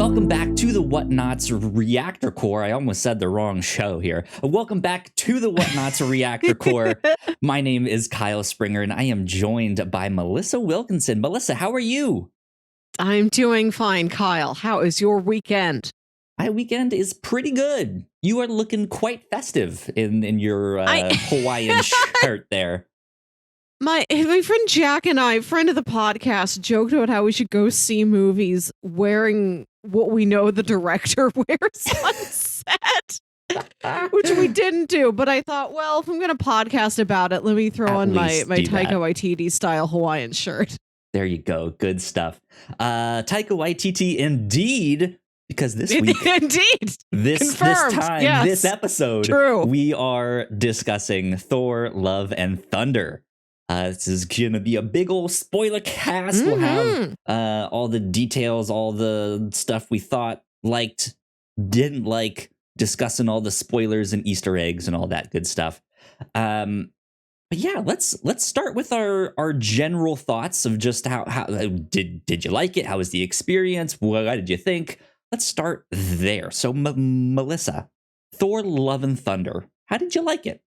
Welcome back to the Whatnots Reactor Core. I almost said the wrong show here. Welcome back to the Whatnots Reactor Core. My name is Kyle Springer, and I am joined by Melissa Wilkinson. Melissa, how are you? I'm doing fine, Kyle. How is your weekend? My weekend is pretty good. You are looking quite festive in your Hawaiian shirt there. My friend Jack and I, friend of the podcast, joked about how we should go see movies wearing what we know the director wears on set, which we didn't do. But I thought, well, if I'm going to podcast about it, let me throw on my Taika Waititi style Hawaiian shirt. There you go. Good stuff. Taika Waititi indeed. Because this week, indeed, this time, yes. This episode, we are discussing Thor: Love and Thunder. This is gonna be a big old spoiler cast. We'll have all the details, all the stuff we thought, liked, didn't like, discussing all the spoilers and Easter eggs and all that good stuff. But yeah, let's start with our general thoughts of just how did you like it? How was the experience? What did you think? Let's start there. So, Melissa, Thor: Love and Thunder. How did you like it?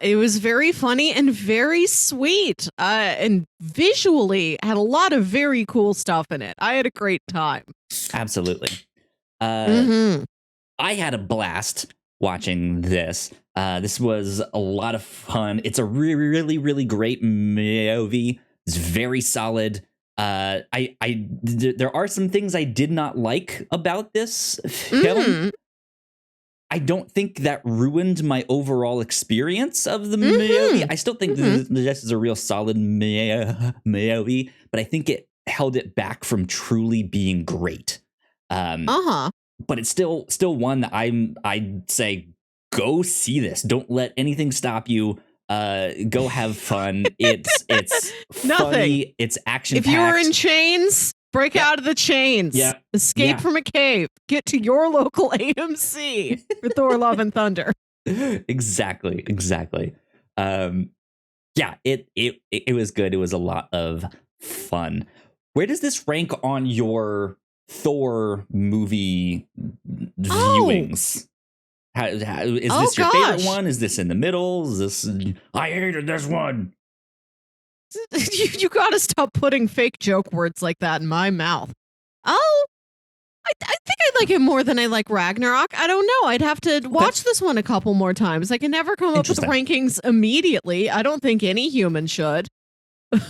It was very funny and very sweet, and visually had a lot of very cool stuff in it. I had a great time. Absolutely. I had a blast watching this. This was a lot of fun. It's a really, really great movie. It's very solid. There are some things I did not like about this film. I don't think that ruined my overall experience of the movie. I still think this is a real solid movie, but I think it held it back from truly being great. But it's still one that I'd say go see this. Don't let anything stop you. Go have fun. It's funny. It's action. If you're in chains, break out of the chains. Yeah. Escape from a cave. Get to your local AMC for Thor: Love and Thunder. Exactly. Yeah, it was good. It was a lot of fun. Where does this rank on your Thor movie viewings? Is this your favorite one? Is this in the middle? Is this? I hated this one. You gotta stop putting fake joke words like that in my mouth. Oh, I think I like it more than I like Ragnarok. I don't know. I'd have to watch this one a couple more times. I can never come up with rankings immediately. I don't think any human should. There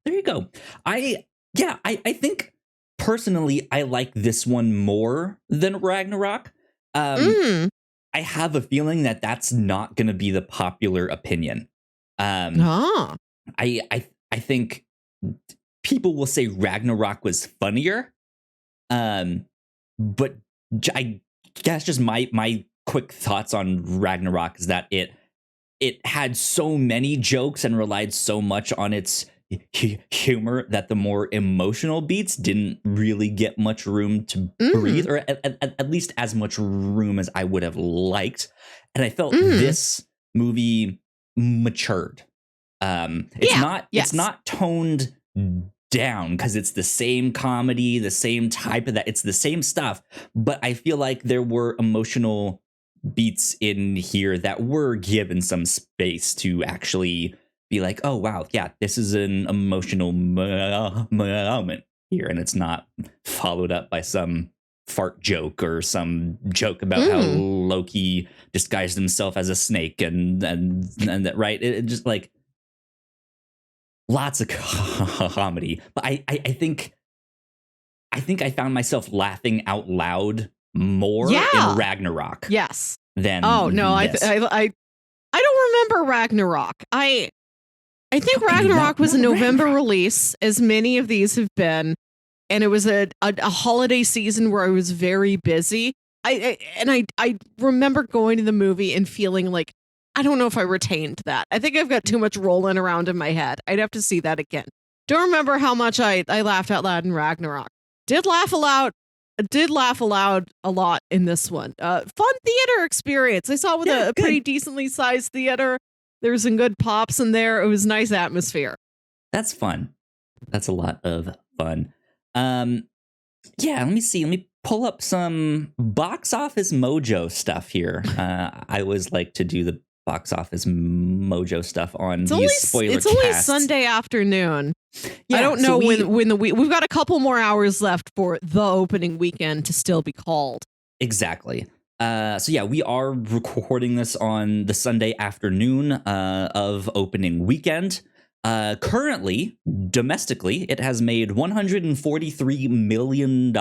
you go. I think personally I like this one more than Ragnarok. I have a feeling that that's not going to be the popular opinion. I think people will say Ragnarok was funnier, but I guess just my quick thoughts on Ragnarok is that it had so many jokes and relied so much on its humor that the more emotional beats didn't really get much room to breathe, or at least as much room as I would have liked. And I felt this movie matured. It's not toned down because it's the same comedy, the same type of that. It's the same stuff, but I feel like there were emotional beats in here that were given some space to actually be like, oh wow, yeah, this is an emotional moment here, and it's not followed up by some fart joke or some joke about how Loki disguised himself as a snake and that, right? It just like lots of comedy, but I think I found myself laughing out loud more in Ragnarok. Yes. Than this. I don't remember Ragnarok. I think Ragnarok was a November release, as many of these have been, and it was a holiday season where I was very busy. I remember going to the movie and feeling like, I don't know if I retained that. I think I've got too much rolling around in my head. I'd have to see that again. Don't remember how much I laughed out loud in Ragnarok. Did laugh aloud a lot in this one. Fun theater experience. I saw it with a pretty decently sized theater. There was some good pops in there. It was nice atmosphere. That's fun. That's a lot of fun. Yeah, let me see. Let me pull up some box office mojo stuff here. I always like to do the box office mojo stuff on these spoiler It's only casts. Sunday afternoon. Yeah, I don't so know when the week. We've got a couple more hours left for the opening weekend to still be called. Exactly. So yeah, we are recording this on the Sunday afternoon of opening weekend. Currently, domestically, it has made $143 million.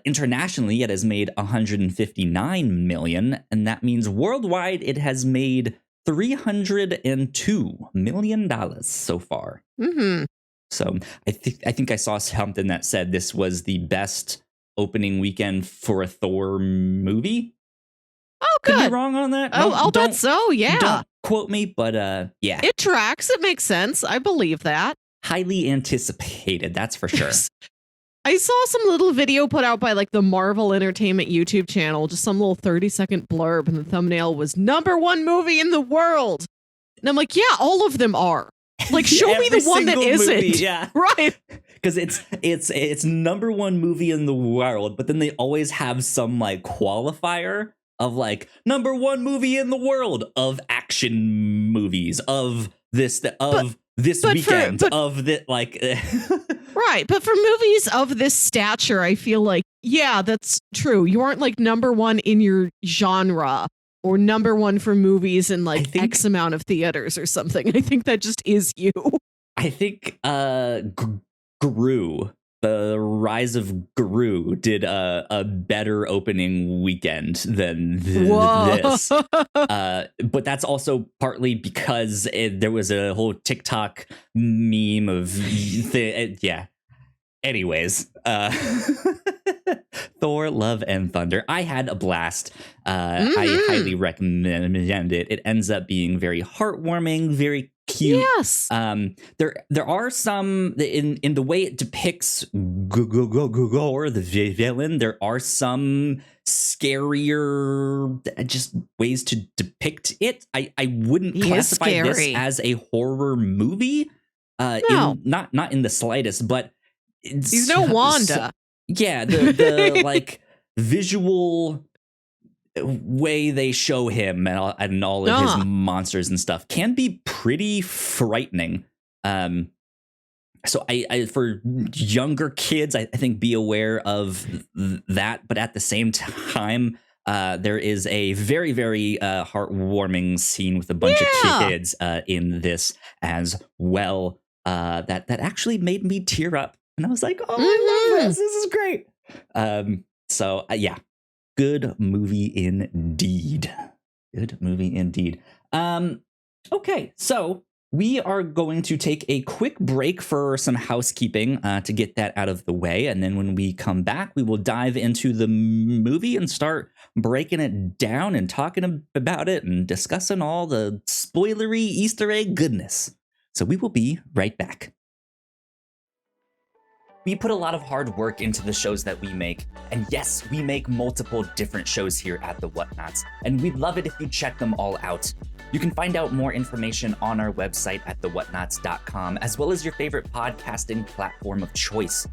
Internationally, it has made $159 million, and that means worldwide it has made $302 million so far. Mm-hmm. So I think I saw something that said this was the best opening weekend for a Thor movie. Oh, Could good. be wrong on that. Oh, I'll bet so. Yeah. Don't quote me, but yeah. It tracks. It makes sense. I believe that. Highly anticipated, that's for sure. I saw some little video put out by like the Marvel Entertainment YouTube channel, just some little 30-second blurb, and the thumbnail was #1 movie in the world. And I'm like, yeah, all of them are. Like, show me the one that isn't. Movie, yeah. Right. Because it's #1 movie in the world, but then they always have some like qualifier of like #1 movie in the world of action movies of this weekend of that like right. But for movies of this stature, I feel like, yeah, that's true. You aren't like #1 in your genre or #1 for movies in like X amount of theaters or something. I think that just is you. I think Gru, the Rise of Gru, did a better opening weekend than this. But that's also partly because there was a whole TikTok meme of yeah. Anyways, Thor: Love and Thunder. I had a blast. I highly recommend it. It ends up being very heartwarming, very cute. Yes. There are some in the way it depicts Gore, the villain. There are some scarier just ways to depict it. I wouldn't classify this as a horror movie. No. Not in the slightest, but he's no Wanda. Yeah, the like visual way they show him and all of his monsters and stuff can be pretty frightening. So I for younger kids, I think be aware of that. But at the same time, there is a very, very heartwarming scene with a bunch of kids in this as well. That actually made me tear up. And I was like, oh, I love this. This is great. So, yeah, good movie indeed. Good movie indeed. Okay, so we are going to take a quick break for some housekeeping to get that out of the way. And then when we come back, we will dive into the movie and start breaking it down and talking about it and discussing all the spoilery Easter egg goodness. So we will be right back. We put a lot of hard work into the shows that we make, and yes, we make multiple different shows here at The Whatnots, and we'd love it if you check them all out. You can find out more information on our website at thewhatnots.com, as well as your favorite podcasting platform of choice.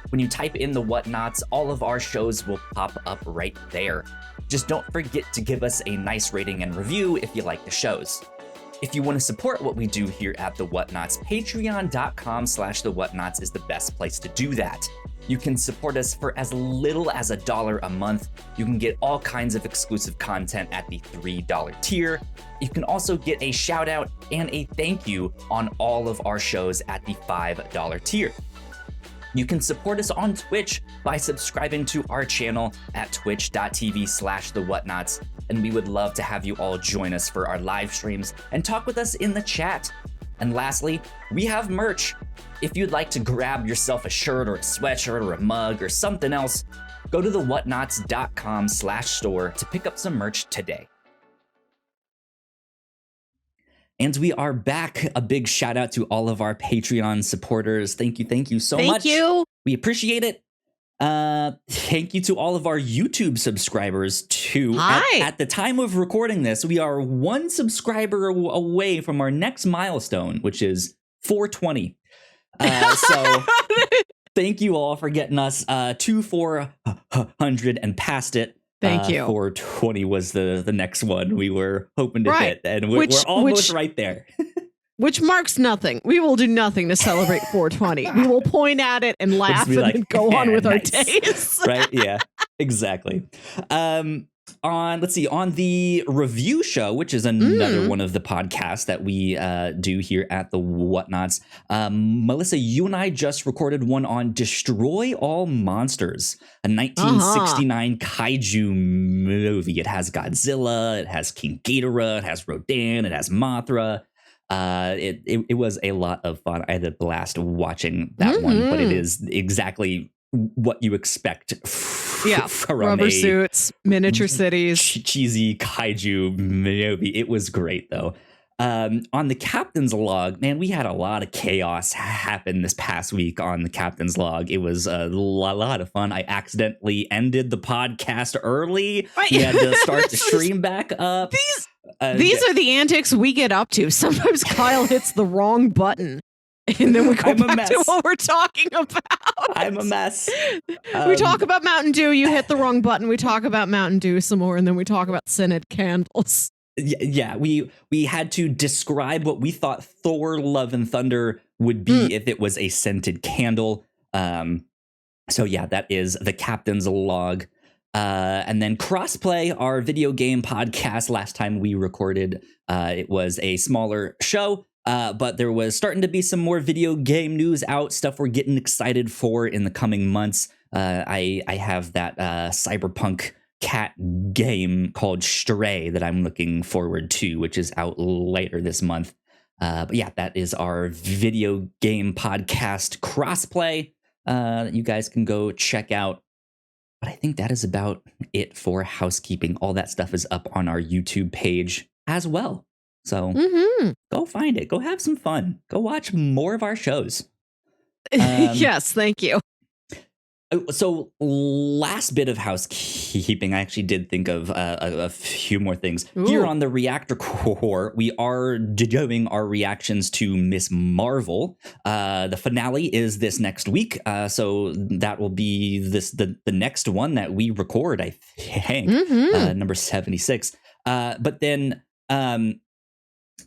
When you type in The Whatnots, all of our shows will pop up right there. Just don't forget to give us a nice rating and review if you like the shows. If you want to support what we do here at The Whatnots, patreon.com/thewhatnots is the best place to do that. You can support us for as little as $1 a month. You can get all kinds of exclusive content at the $3 tier. You can also get a shout out and a thank you on all of our shows at the $5 tier. You can support us on Twitch by subscribing to our channel at twitch.tv/thewhatnots, and we would love to have you all join us for our live streams and talk with us in the chat. And lastly, we have merch. If you'd like to grab yourself a shirt or a sweatshirt or a mug or something else, go to thewhatnots.com/store to pick up some merch today. And we are back. A big shout out to all of our Patreon supporters. Thank you so much. Thank you. We appreciate it. Thank you to all of our YouTube subscribers too. Hi. At the time of recording this, we are 1 subscriber away from our next milestone, which is 420. So thank you all for getting us to 400 and past it. Thank you. 420 was the next one we were hoping to hit, and we're almost right there. Which marks nothing. We will do nothing to celebrate 420. We will point at it and laugh and then go on with our days. Right? Yeah, exactly. On the review show, which is another one of the podcasts that we do here at the Whatnots, Melissa, you and I just recorded one on Destroy All Monsters, a 1969 kaiju movie. It has Godzilla, it has King Ghidorah, it has Rodan, it has Mothra. It was a lot of fun. I had a blast watching that one, but it is exactly what you expect. From rubber suits, miniature cities, cheesy kaiju movie. It was great though. On the Captain's Log, man, we had a lot of chaos happen this past week on the Captain's Log. It was a lot of fun. I accidentally ended the podcast early. We had to start the stream back up. These are the antics we get up to. Sometimes Kyle hits the wrong button. And then we go back to what we're talking about. I'm a mess. We talk about Mountain Dew. You hit the wrong button. We talk about Mountain Dew some more. And then we talk about scented candles. Yeah, we had to describe what we thought Thor Love and Thunder would be if it was a scented candle. So yeah, that is the Captain's Log. And then Crossplay, our video game podcast. Last time we recorded, it was a smaller show. But there was starting to be some more video game news out, stuff we're getting excited for in the coming months. I have that cyberpunk cat game called Stray that I'm looking forward to, which is out later this month. But yeah, that is our video game podcast Crossplay. You guys can go check out. But I think that is about it for housekeeping. All that stuff is up on our YouTube page as well. So go find it. Go have some fun. Go watch more of our shows. Yes, thank you. So last bit of housekeeping, I actually did think of a few more things. Here on the Reactor Core, we are doing our reactions to Miss Marvel. The finale is this next week, so that will be the next one that we record, I think, number 76. But then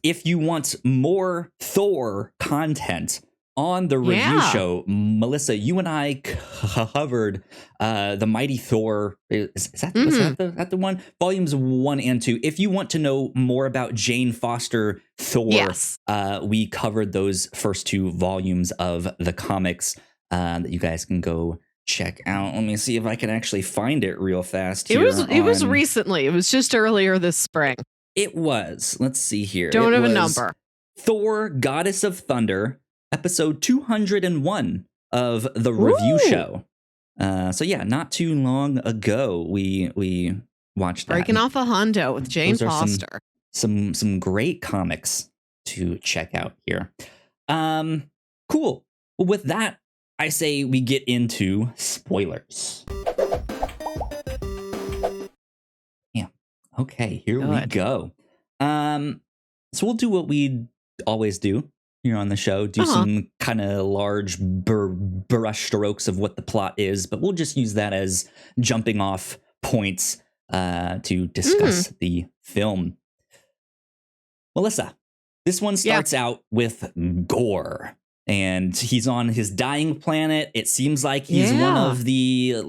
if you want more Thor content on the review show, Melissa, you and I covered the Mighty Thor. Is that the one? Volumes 1 and 2. If you want to know more about Jane Foster Thor, we covered those first 2 volumes of the comics that you guys can go check out. Let me see if I can actually find it real fast. It was recently. It was just earlier this spring. It was. Let's see here. Don't have a number. Thor, Goddess of Thunder, episode 201 of the review show. So yeah, not too long ago we watched that. Breaking off a hundo with Jane Foster. Some great comics to check out here. Cool. Well, with that, I say we get into spoilers. Yeah. Okay, here we go. So we'll do what we always do here on the show, do some kind of large brush strokes of what the plot is, but we'll just use that as jumping off points to discuss the film. Melissa, this one starts out with Gore, and he's on his dying planet. It seems like he's one of the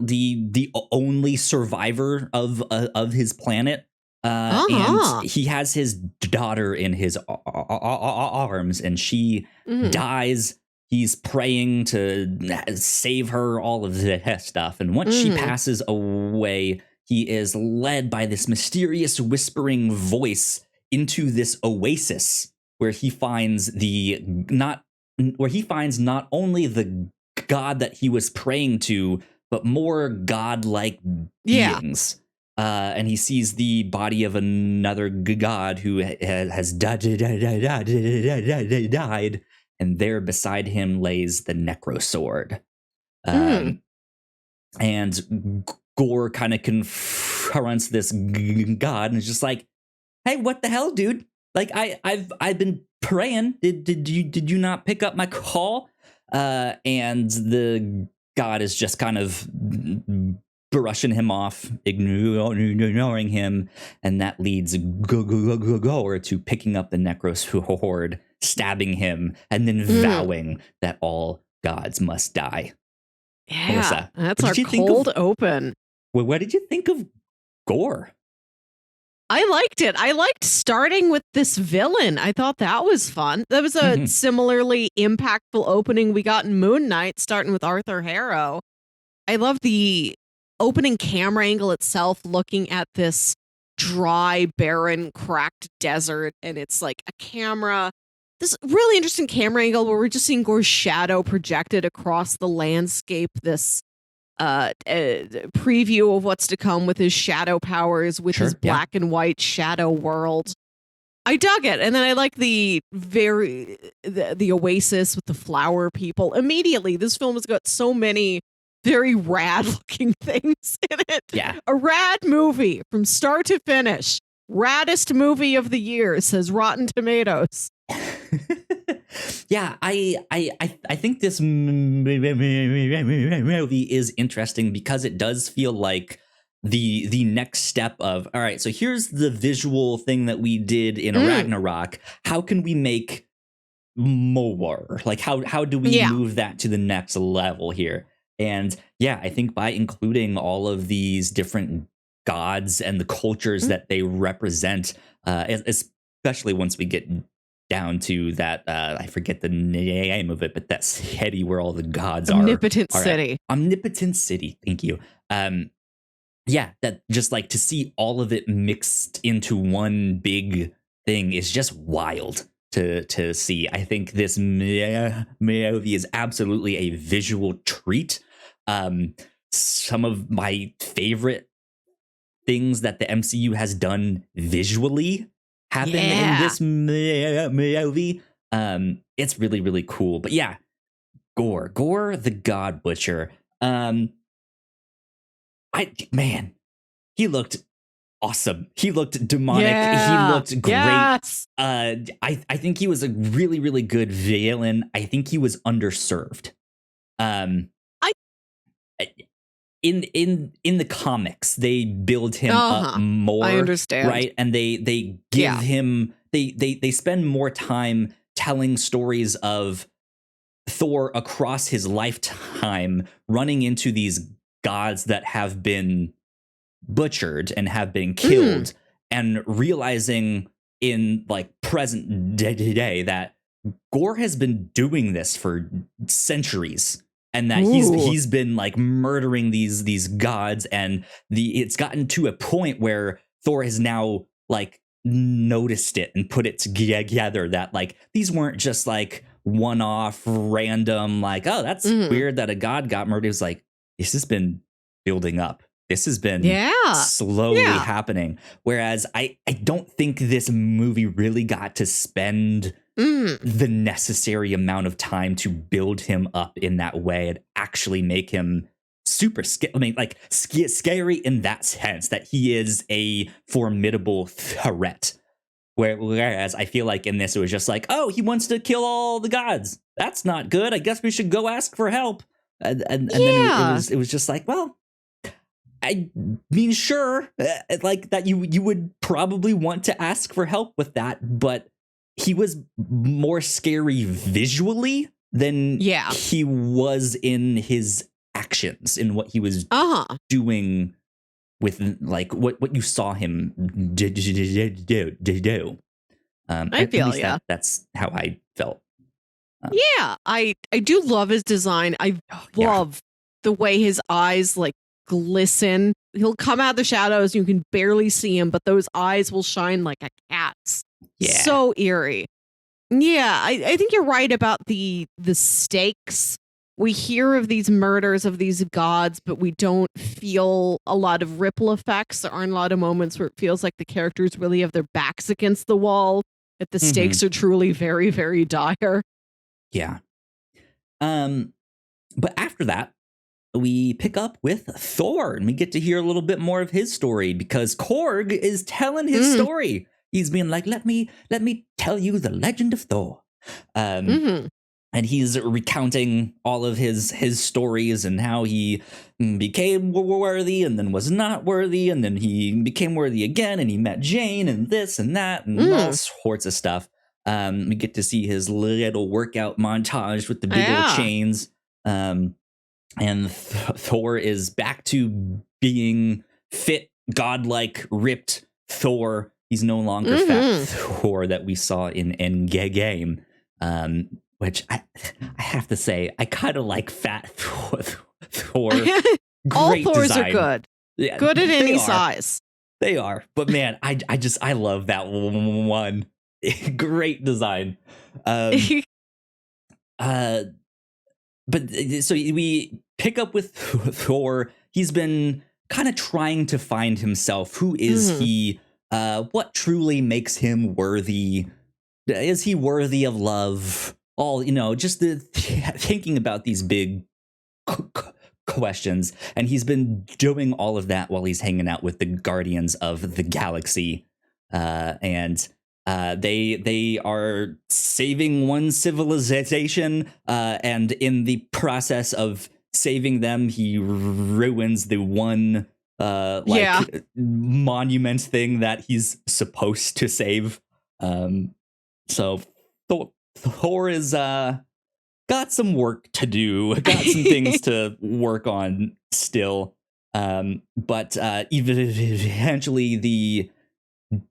only survivor of his planet. And he has his daughter in his arms, and she dies. He's praying to save her, all of this stuff. And once she passes away, he is led by this mysterious whispering voice into this oasis where he finds not only the god that he was praying to, but more godlike beings. And he sees the body of another god who has died, and there beside him lays the necro sword. And Gore kind of confronts this god and is just like, "Hey, what the hell, dude? Like, I've been praying. Did you not pick up my call?" And the God is just kind of brushing him off, ignoring him, and that leads Gore to picking up the Necros horde, stabbing him, and then vowing that all gods must die. Yeah, Melissa, that's our cold open. What did you think of Gore? I liked it. I liked starting with this villain. I thought that was fun. That was a similarly impactful opening we got in Moon Knight, starting with Arthur Harrow. I love the opening camera angle itself, looking at this dry, barren, cracked desert, and it's like a camera. This really interesting camera angle where we're just seeing Gore's shadow projected across the landscape. This preview of what's to come with his shadow powers, with his black and white shadow world. I dug it. And then I like the oasis with the flower people. Immediately, this film has got so many very rad looking things in it. Yeah. A rad movie from start to finish. Raddest movie of the year, says Rotten Tomatoes. Yeah, I think this movie is interesting because it does feel like the next step of, all right, so here's the visual thing that we did in Ragnarok. How can we make more? Like, how do we move that to the next level here? And yeah, I think by including all of these different gods and the cultures that they represent, especially once we get down to that, I forget the name of it, but that city where all the gods Omnipotent City. Omnipotent City. Thank you. Yeah, that just like to see all of it mixed into one big thing is just wild to see. I think this movie is absolutely a visual treat. Some of my favorite things that the MCU has done visually happen in this movie. It's really, really cool. But yeah, Gore the Godbutcher. He looked awesome. He looked demonic. Yeah. He looked great. Yes. I think he was a really, really good villain. I think he was underserved. In the comics, they build him up more. I understand, right? And they give him they spend more time telling stories of Thor across his lifetime, running into these gods that have been butchered and have been killed, and realizing in like present day that Gore has been doing this for centuries. And that he's been like murdering these gods, and it's gotten to a point where Thor has now like noticed it and put it together that like these weren't just like one-off random like, oh, that's weird that a god got murdered. It was like, this has been building up. This has been slowly happening. Whereas I don't think this movie really got to spend the necessary amount of time to build him up in that way and actually make him super scary. I mean, like scary in that sense that he is a formidable threat. Whereas I feel like in this, it was just like, oh, he wants to kill all the gods. That's not good. I guess we should go ask for help. And then it was just like, well, I mean, sure, like that you would probably want to ask for help with that, but he was more scary visually than he was in his actions, in what he was doing with like what you saw him do. I feel that's how I felt. I do love his design. I love the way his eyes like glisten. He'll come out of the shadows, you can barely see him, but those eyes will shine like a cat's. So eerie. I think you're right about the stakes. We hear of these murders of these gods, but we don't feel a lot of ripple effects. There aren't a lot of moments where it feels like the characters really have their backs against the wall, that the stakes are truly very, very dire. Yeah. But after that, we pick up with Thor, and we get to hear a little bit more of his story because Korg is telling his story. He's being like, let me tell you the legend of Thor. and he's recounting all of his stories and how he became worthy and then was not worthy, and then he became worthy again, and he met Jane and this and that and all sorts of stuff. We get to see his little workout montage with the big old chains. And Thor is back to being fit, godlike, ripped Thor. He's no longer fat Thor that we saw in Endgame. Which I have to say, I kind of like fat Thor. All Thors design. Are good. Yeah, good at any size. They are. But man, I love that one. Great design. But so we pick up with Thor. He's been kind of trying to find himself. Who is he? What truly makes him worthy? Is he worthy of love? All, just thinking about these big questions. And he's been doing all of that while he's hanging out with the Guardians of the Galaxy. And they are saving one civilization. And in the process of saving them, he ruins the one monument thing that he's supposed to save. So Thor is got some work to do, got some things to work on still. But eventually the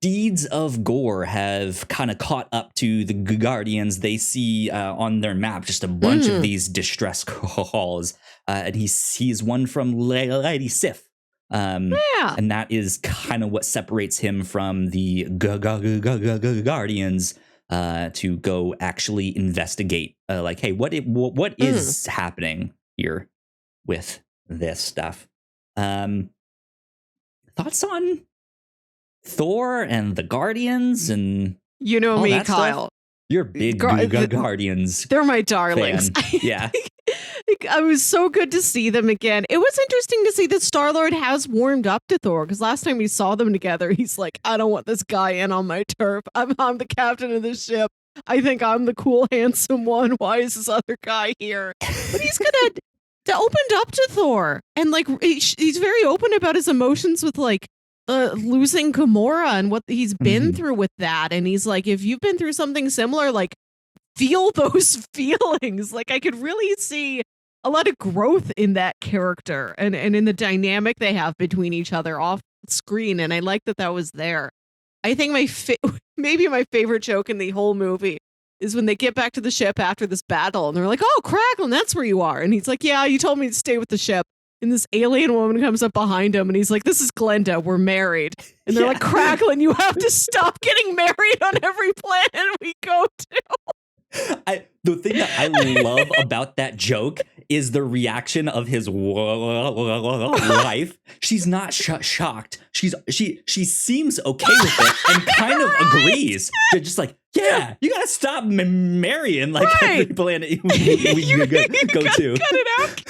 deeds of Gore have kind of caught up to the Guardians. They see on their map just a bunch of these distress calls, and he sees one from Lady Sif. And that is kind of what separates him from the Guardians. To go actually investigate, hey, what is happening here with this stuff? Thoughts on Thor and the Guardians and me, Kyle. Stuff? You're big Guardians. They're my darlings. Yeah. It was so good to see them again. It was interesting to see that Star-Lord has warmed up to Thor, because last time we saw them together, he's like, I don't want this guy in on my turf. I'm the captain of the ship. I think I'm the cool, handsome one. Why is this other guy here? But he's opened up to Thor. And he's very open about his emotions with losing Gamora and what he's been through with that. And he's like, if you've been through something similar, feel those feelings. I could really see a lot of growth in that character and in the dynamic they have between each other off screen. And I like that was there. I think maybe my favorite joke in the whole movie is when they get back to the ship after this battle and they're like, oh, Cracklin, that's where you are. And he's like, yeah, you told me to stay with the ship. And this alien woman comes up behind him and he's like, this is Glenda, we're married. And they're like, Cracklin, you have to stop getting married on every planet we go to. The thing that I love about that joke is the reaction of his wife. She's not shocked. She seems okay with it and kind of agrees. They're just like, yeah, you gotta stop marrying every planet we go to. Cut it out,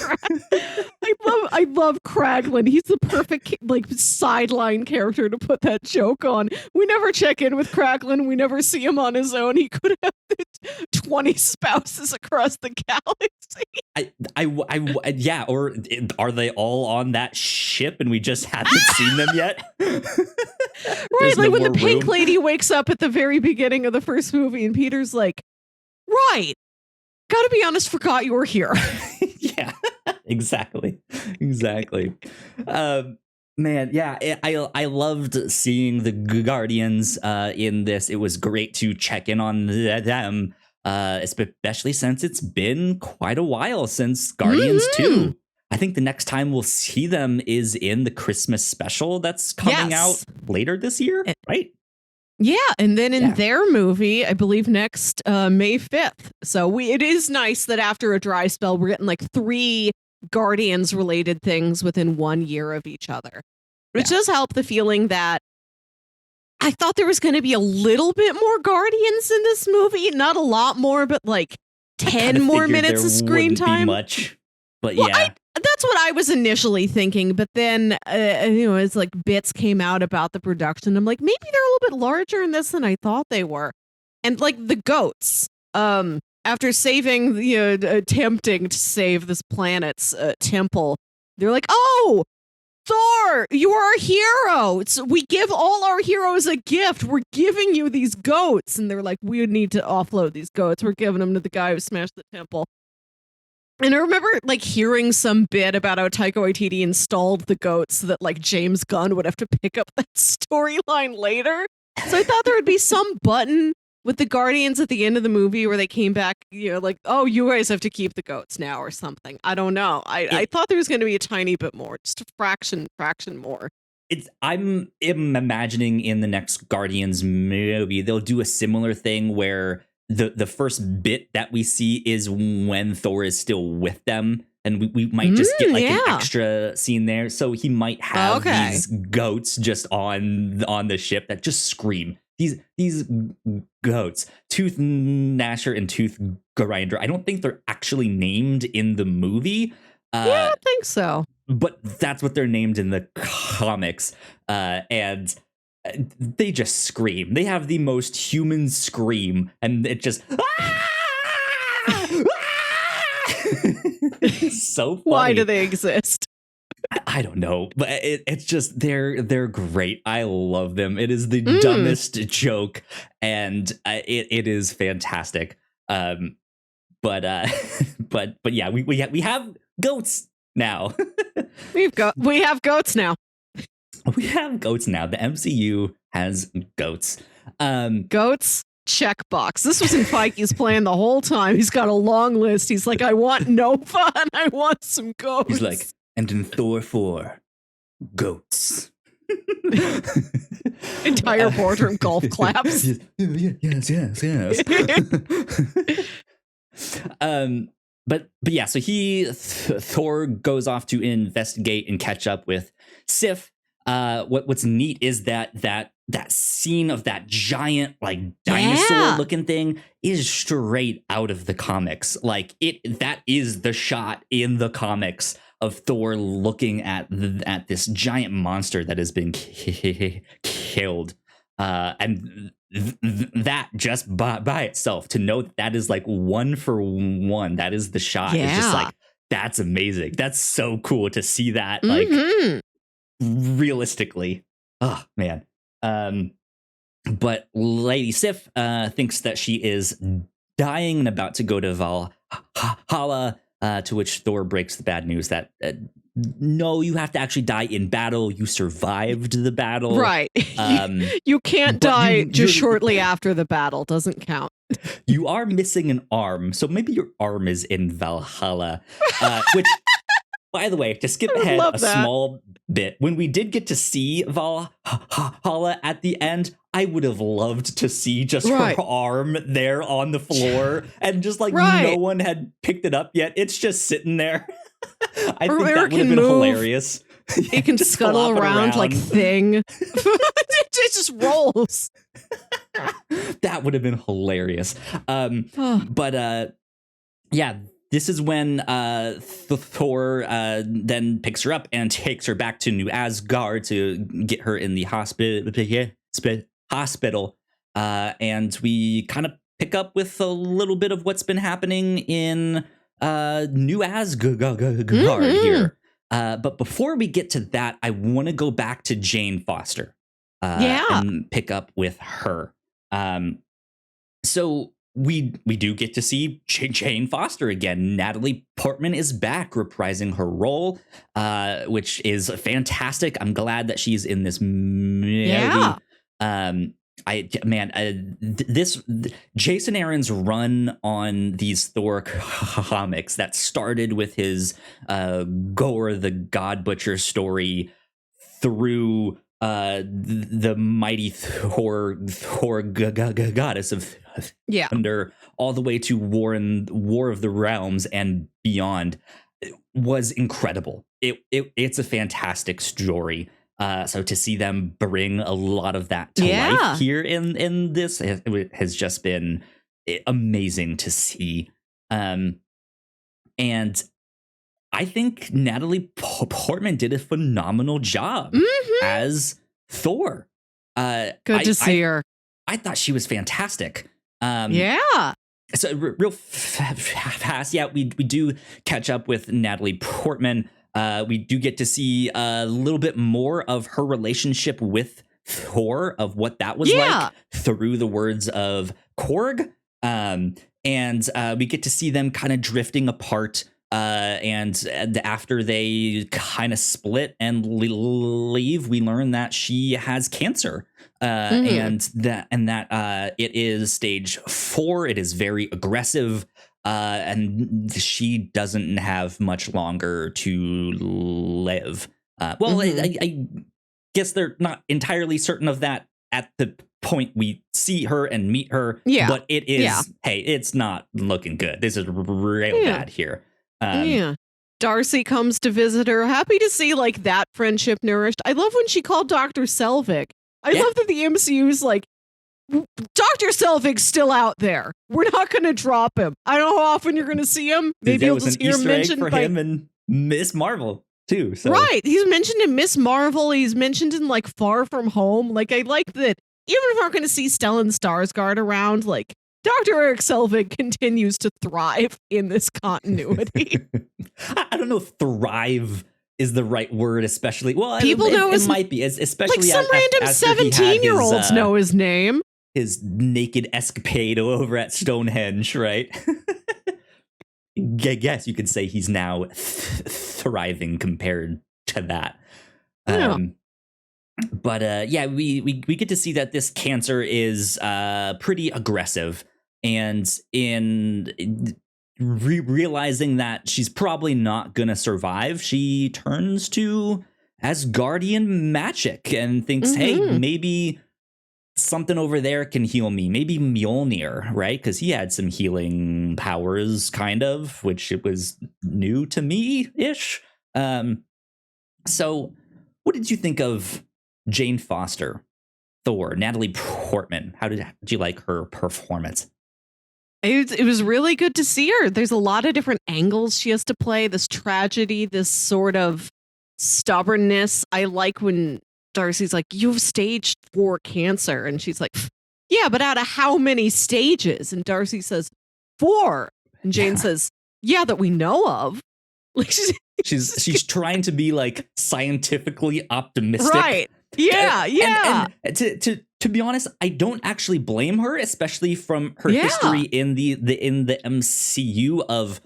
I love Cracklin. He's the perfect sideline character to put that joke on. We never check in with Cracklin. We never see him on his own. He could have 20 spouses across the galaxy. Yeah, or are they all on that ship and we just haven't seen them yet? Right, when the pink lady wakes up at the very beginning of the first movie and Peter's like, right, gotta be honest, forgot you were here. Yeah, exactly. Man, yeah, I loved seeing the Guardians in this. It was great to check in on them, especially since it's been quite a while since Guardians 2. I think the next time we'll see them is in the Christmas special that's coming out later this year, right? Yeah, and then in their movie, I believe next May 5th. So it is nice that after a dry spell, we're getting 3 Guardians related things within 1 year of each other, which does help the feeling that I thought there was going to be a little bit more Guardians in this movie. Not a lot more, but 10 more minutes of screen time. Much, but yeah. That's what I was initially thinking, but then as bits came out about the production, I'm like, maybe they're a little bit larger in this than I thought they were. And the goats, after saving, attempting to save this planet's temple, they're like, "Oh, Thor, you are a hero. We give all our heroes a gift. We're giving you these goats." And they're like, "We need to offload these goats. We're giving them to the guy who smashed the temple." And I remember like hearing some bit about how Taika Waititi installed the goats so that like James Gunn would have to pick up that storyline later. So I thought there would be some button with the Guardians at the end of the movie where they came back, like, "Oh, you guys have to keep the goats now," or something. I don't know. I thought there was going to be a tiny bit more, just a fraction more. I'm imagining in the next Guardians movie, they'll do a similar thing where the first bit that we see is when Thor is still with them. And we might just get like an extra scene there. So he might have these goats just on the ship that just scream. These goats, Tooth Gnasher and Tooth Grinder. I don't think they're actually named in the movie. Yeah, I think so. But that's what they're named in the comics. And they just scream. They have the most human scream. And it just... It's so funny. Why do they exist? I don't know, but it's just they're great. I love them. It is the dumbest joke, and it is fantastic. But yeah, we have goats now. we have goats now. We have goats now. The MCU has goats. Goats. Checkbox. This was in Feige's plan the whole time. He's got a long list. He's like, "I want Nova and I want some goats." He's like, "And in Thor 4, goats." Entire boardroom golf claps. Yes. But yeah, so Thor goes off to investigate and catch up with Sif. What's neat is that scene of that giant like dinosaur looking thing is straight out of the comics. Like that is the shot in the comics of Thor looking at this giant monster that has been killed. And that just by itself, to know that is like one for one, that is the shot. It's just like, that's amazing. That's so cool to see that like realistically. Oh man. But Lady Sif thinks that she is dying and about to go to Valhalla, to which Thor breaks the bad news that no, you have to actually die in battle. You survived the battle. Right. You can't die just shortly after the battle. Doesn't count. You are missing an arm, so maybe your arm is in Valhalla, which... By the way, to skip ahead a small bit, when we did get to see Valhalla at the end, I would have loved to see just her arm there on the floor and just like no one had picked it up yet. It's just sitting there. I think that would have been hilarious. It can scuttle around like Thing. It just rolls. That would have been hilarious. But yeah. This is when Thor then picks her up and takes her back to New Asgard to get her in the hospital. And we kind of pick up with a little bit of what's been happening in New Asgard here. But before we get to that, I want to go back to Jane Foster and pick up with her. So we do get to see Jane Foster again. Natalie Portman is back reprising her role, which is fantastic. I'm glad that she's in this movie. Yeah. This Jason Aaron's run on these Thor comics that started with his Gorr the Godbutcher story through the mighty Thor goddess of thunder, all the way to War of the Realms and beyond, was incredible. It's a fantastic story. So to see them bring a lot of that to life here in this, it has just been amazing to see. And I think Natalie Portman did a phenomenal job as Thor. Good to see her. I thought she was fantastic. So real fast, yeah, we do catch up with Natalie Portman. We do get to see a little bit more of her relationship with Thor, of what that was like through the words of Korg. And we get to see them kind of drifting apart. And after they kind of split and leave, we learn that she has cancer. And that it is stage 4. It is very aggressive. And she doesn't have much longer to live. I guess they're not entirely certain of that at the point we see her and meet her. Yeah. But it is, hey, it's not looking good. This is real bad here. Darcy comes to visit her. Happy to see like that friendship nourished. I love when she called Dr. Selvig. I love that the MCU's like, Dr. Selvig's still out there. We're not going to drop him. I don't know how often you're going to see him. Maybe you'll just hear him mentioned for him and Miss Marvel too. So. Right. He's mentioned in Miss Marvel. He's mentioned in like Far From Home. Like I like that even if we're going to see Stellan Skarsgård around, like Dr. Eric Selvig continues to thrive in this continuity. I don't know if thrive is the right word, especially. Well, people know it might be, especially like some random 17-year-olds know his name. His naked escapade over at Stonehenge, right? I guess you could say he's now thriving compared to that. But we get to see that this cancer is pretty aggressive, and in realizing that she's probably not gonna survive, she turns to Asgardian magic and thinks, hey, maybe something over there can heal me. Maybe Mjolnir, right? Because he had some healing powers, kind of, which it was new to me-ish. So what did you think of Jane Foster, Thor, Natalie Portman? How did you like her performance? It was really good to see her. There's a lot of different angles she has to play. This tragedy, this sort of stubbornness. I like when Darcy's like, you have stage 4 cancer. And she's like, yeah, but out of how many stages? And Darcy says, 4. And Jane says, yeah, that we know of. Like she's trying to be like scientifically optimistic. Right. Yeah. And to be honest, I don't actually blame her, especially from her history in the MCU of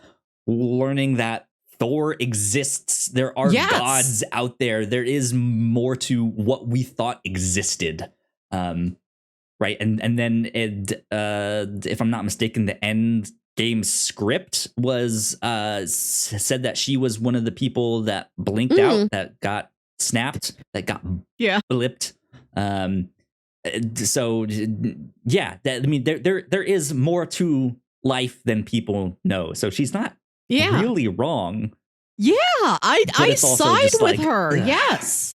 learning that Thor exists. There are gods out there. There is more to what we thought existed. Right. And then if I'm not mistaken, the end game script was said that she was one of the people that blinked out, that got snapped, that got blipped. So yeah, that, I mean, there is more to life than people know. So she's not really wrong. Yeah, I side with her. Yes.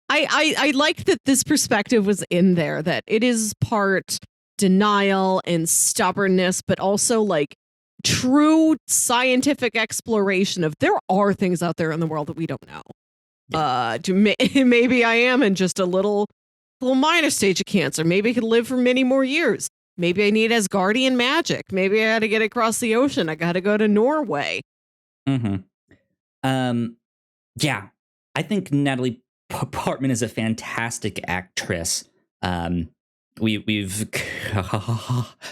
I like that this perspective was in there, that it is part denial and stubbornness, but also like true scientific exploration of there are things out there in the world that we don't know. Maybe I am in just a little minor stage of cancer. Maybe I could live for many more years. Maybe I need Asgardian magic. Maybe I got to get across the ocean. I got to go to Norway. Yeah, I think Natalie Portman is a fantastic actress. We've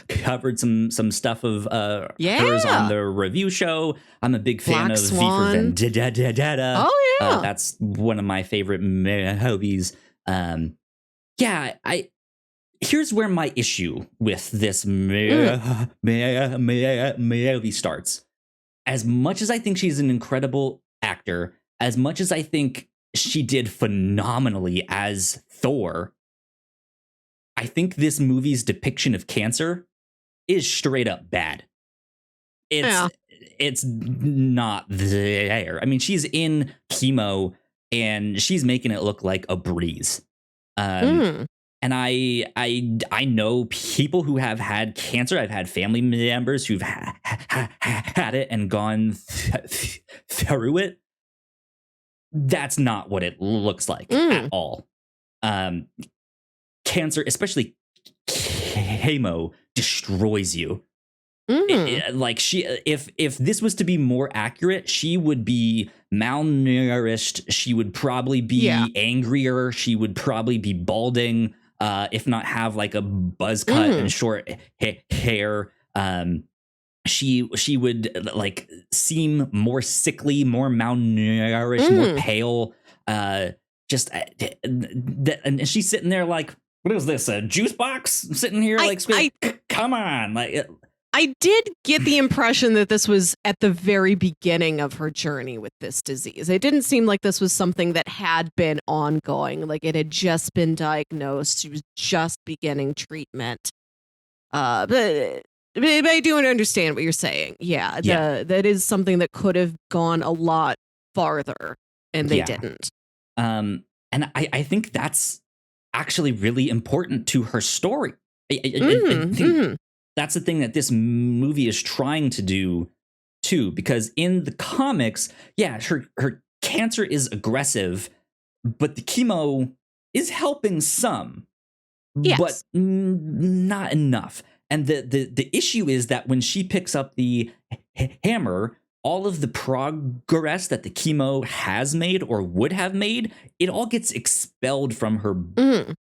covered some stuff of hers on the review show. I'm a big fan Black of Swan. V for Vendetta. Oh yeah, that's one of my favorite movies. Here's where my issue with this movie starts. As much as I think she's an incredible actor, as much as I think she did phenomenally as Thor, I think this movie's depiction of cancer is straight up bad. It's not there. I mean, she's in chemo and she's making it look like a breeze. And I know people who have had cancer. I've had family members who've had it and gone through it. That's not what it looks like at all. Cancer, especially chemo, destroys you. Like she, if this was to be more accurate, she would be malnourished. She would probably be angrier. She would probably be balding, if not have like a buzz cut and short hair. She would like seem more sickly, more malnourished, more pale. And she's sitting there like, what is this? A juice box? I'm sitting here like, come on, like. I did get the impression that this was at the very beginning of her journey with this disease. It didn't seem like this was something that had been ongoing, like it had just been diagnosed. She was just beginning treatment. But I do understand what you're saying. Yeah, that is something that could have gone a lot farther, and they didn't. And I think that's actually really important to her story. I think that's the thing that this movie is trying to do too, because in the comics, her cancer is aggressive, but the chemo is helping some, but not enough. And the issue is that when she picks up the hammer, all of the progress that the chemo has made or would have made, it all gets expelled from her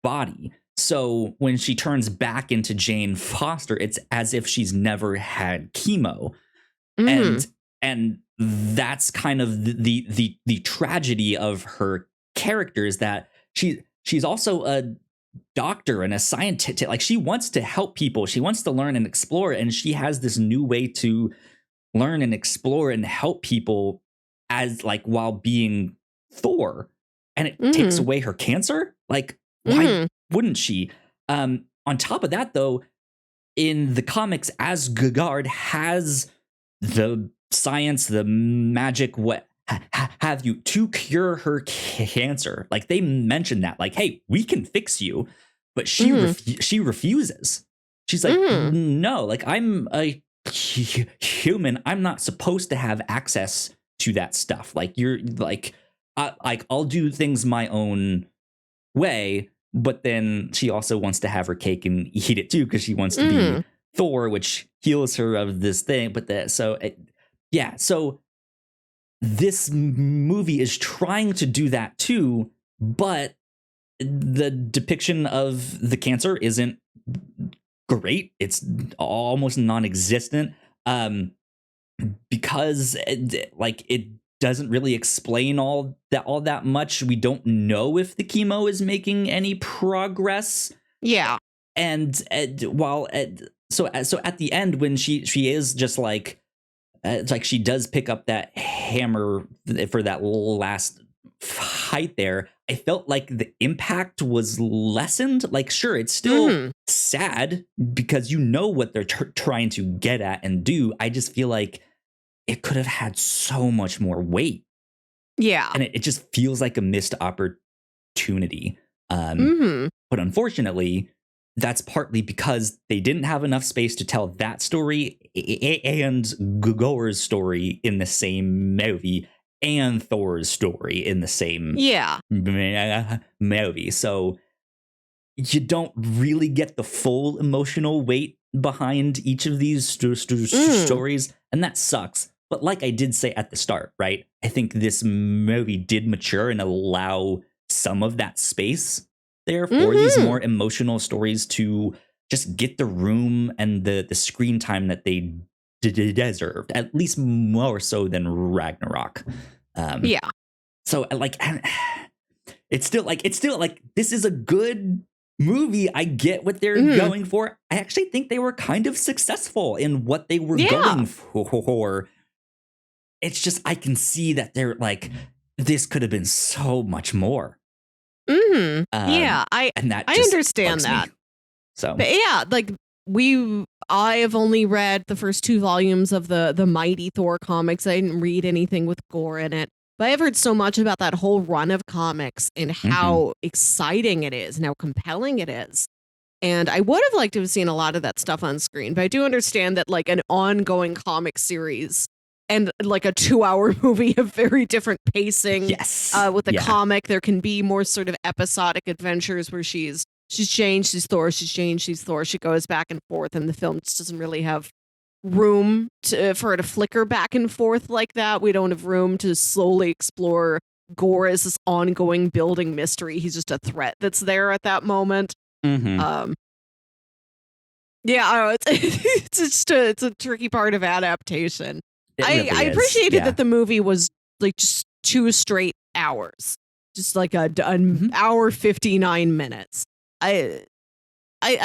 body. So when she turns back into Jane Foster, it's as if she's never had chemo. And that's kind of the tragedy of her character, is that she's also a doctor and a scientist. Like, she wants to help people. She wants to learn and explore. And she has this new way to learn and explore and help people as like while being Thor. And it takes away her cancer. Like, why wouldn't she? On top of that, though, in the comics, Asgard has the science, the magic, what have you, to cure her cancer. Like, they mentioned that, like, hey, we can fix you, but she refuses. She's like, no, like, I'm a human. I'm not supposed to have access to that stuff. Like, you're like, I'll do things my own way. But then she also wants to have her cake and eat it too, because she wants to be Thor, which heals her of this thing. But so this movie is trying to do that too, but the depiction of the cancer isn't great. It's almost non-existent, because it doesn't really explain all that much. We don't know if the chemo is making any progress. Yeah. And so at the end, when she is just like, it's like she does pick up that hammer for that last fight there, I felt like the impact was lessened. Like, sure, it's still sad because you know what they're trying to get at and do. I just feel like it could have had so much more weight. Yeah. And it just feels like a missed opportunity. But unfortunately, that's partly because they didn't have enough space to tell that story and Gor's story in the same movie and Thor's story in the same movie. So you don't really get the full emotional weight behind each of these stories. And that sucks. But like I did say at the start, right? I think this movie did mature and allow some of that space there for these more emotional stories to just get the room and the screen time that they deserved, at least more so than Ragnarok. So like, it's still like this is a good movie. I get what they're going for. I actually think they were kind of successful in what they were going for. It's just, I can see that they're like, this could have been so much more. I understand that. So, but yeah, like I have only read the first 2 volumes of the Mighty Thor comics. I didn't read anything with Gore in it, but I've heard so much about that whole run of comics and how exciting it is and how compelling it is. And I would have liked to have seen a lot of that stuff on screen, but I do understand that like an ongoing comic series and like a 2-hour movie of very different pacing. Yes. With the comic, there can be more sort of episodic adventures where she's changed, she's Thor, she's changed, she's Thor. She goes back and forth, and the film just doesn't really have room for it to flicker back and forth like that. We don't have room to slowly explore Gore as this ongoing building mystery. He's just a threat that's there at that moment. Mm-hmm. Yeah, I don't know, it's a tricky part of adaptation. I appreciated that the movie was like just 2 straight hours, just like an hour 59 minutes. I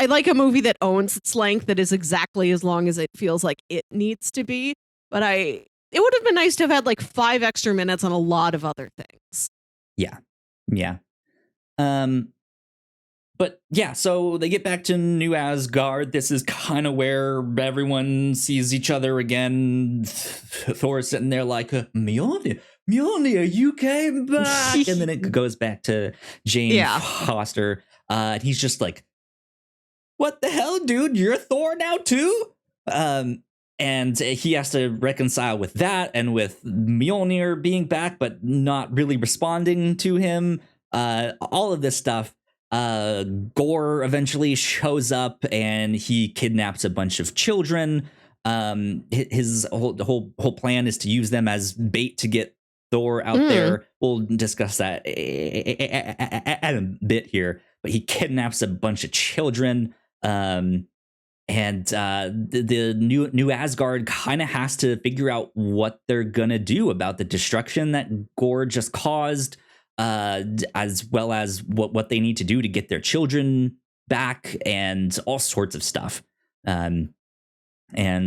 like a movie that owns its length, that is exactly as long as it feels like it needs to be. But it would have been nice to have had like 5 extra minutes on a lot of other things. Yeah. But yeah, so they get back to New Asgard. This is kind of where everyone sees each other again. Thor's sitting there like, Mjolnir, you came back. And then it goes back to Jane Foster. And he's just like, what the hell, dude? You're Thor now too? And he has to reconcile with that and with Mjolnir being back, but not really responding to him. All of this stuff. Gore eventually shows up and he kidnaps a bunch of children. His whole plan is to use them as bait to get Thor out there. We'll discuss that at a bit here, but he kidnaps a bunch of children. And the new Asgard kind of has to figure out what they're gonna do about the destruction that Gore just caused. As well as what they need to do to get their children back and all sorts of stuff. And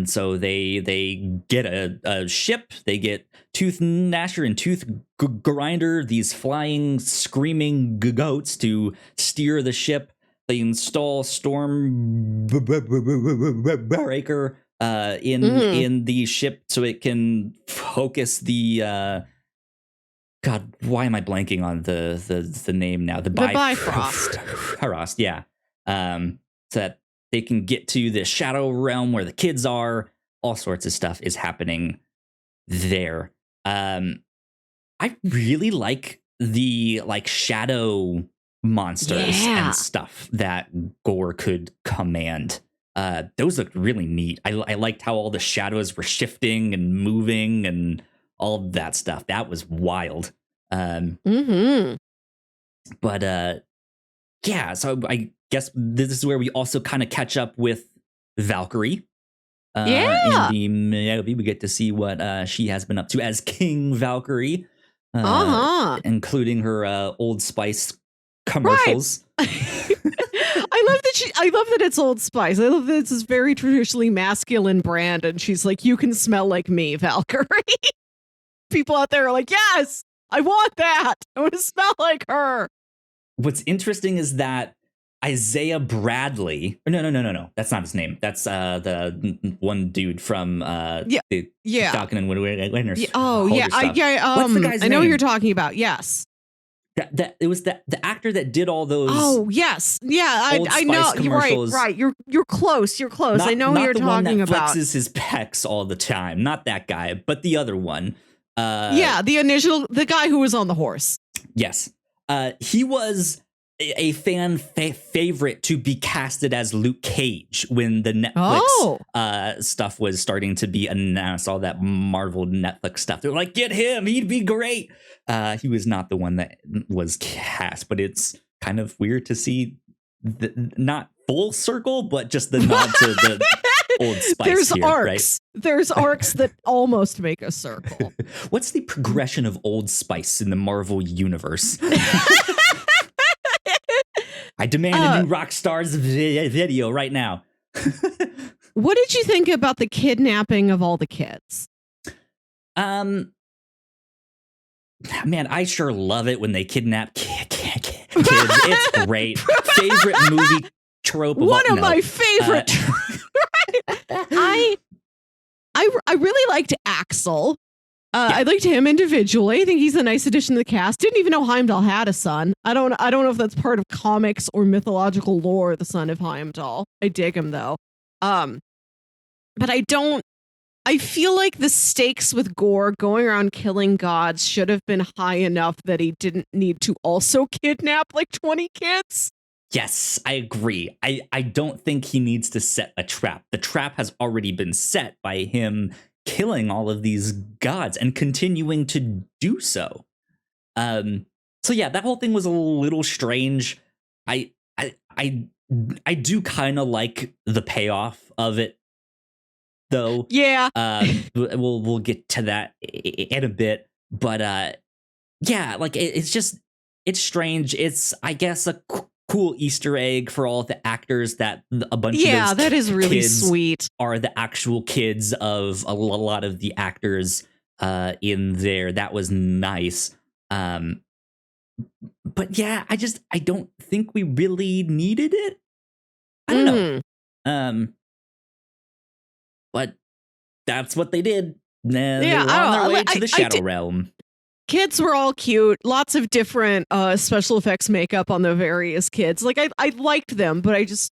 so they get a ship. They get Tooth Gnasher and Tooth Grinder, these flying, screaming goats to steer the ship. They install Storm Breaker in the ship so it can focus the... God, why am I blanking on the name now? The Bifrost. Frost, yeah. So that they can get to the Shadow Realm where the kids are. All sorts of stuff is happening there. I really like the shadow monsters and stuff that Gore could command. Those looked really neat. I liked how all the shadows were shifting and moving and all that stuff. That was wild. But yeah, so I guess this is where we also kind of catch up with Valkyrie. In the movie, we get to see what she has been up to as King Valkyrie, including her Old Spice commercials. Right. I love that it's Old Spice. I love that it's this very traditionally masculine brand, and she's like, "You can smell like me, Valkyrie." People out there are like, yes, I want that. I want to smell like her. What's interesting is that Isaiah Bradley. No. That's not his name. That's the one dude from the Falcon and Winter. What's the guy's name? I know who you're talking about. Yes. That it was the actor that did all those. Oh yes, yeah, I know. You're right. You're close. You're close. I know who you're talking about. Flexes his pecs all the time. Not that guy, but the other one. The guy who was on the horse. Yes. He was a fan favorite to be casted as Luke Cage when the Netflix stuff was starting to be announced, all that Marvel Netflix stuff. They're like, get him, he'd be great. He was not the one that was cast, but it's kind of weird to see not full circle, but just the nod to the Old Spice. There's here, arcs. Right? There's arcs that almost make a circle. What's the progression of Old Spice in the Marvel universe? I demand a new Rockstar's video right now. What did you think about the kidnapping of all the kids? Man, I sure love it when they kidnap kids. It's great. Favorite movie trope. One of my favorite. I really liked Axel. I liked him individually. I think he's a nice addition to the cast. Didn't even know Heimdall had a son. I don't know if that's part of comics or mythological lore, the son of Heimdall. I dig him though. But I feel like the stakes with Gore going around killing gods should have been high enough that he didn't need to also kidnap like 20 kids. Yes, I agree. I don't think he needs to set a trap. The trap has already been set by him killing all of these gods and continuing to do so. So yeah, that whole thing was a little strange. I do kind of like the payoff of it, though. Yeah. We'll get to that in a bit, but yeah, like it's strange. It's, I guess, a cool Easter egg for all of the actors that a bunch of those that is really kids sweet. are the actual kids of a lot of the actors in there. That was nice. But yeah, I don't think we really needed it. I don't know. But that's what they did. They were on their way to the Shadow Realm. Kids were all cute. Lots of different special effects makeup on the various kids. Like, I liked them, but I just...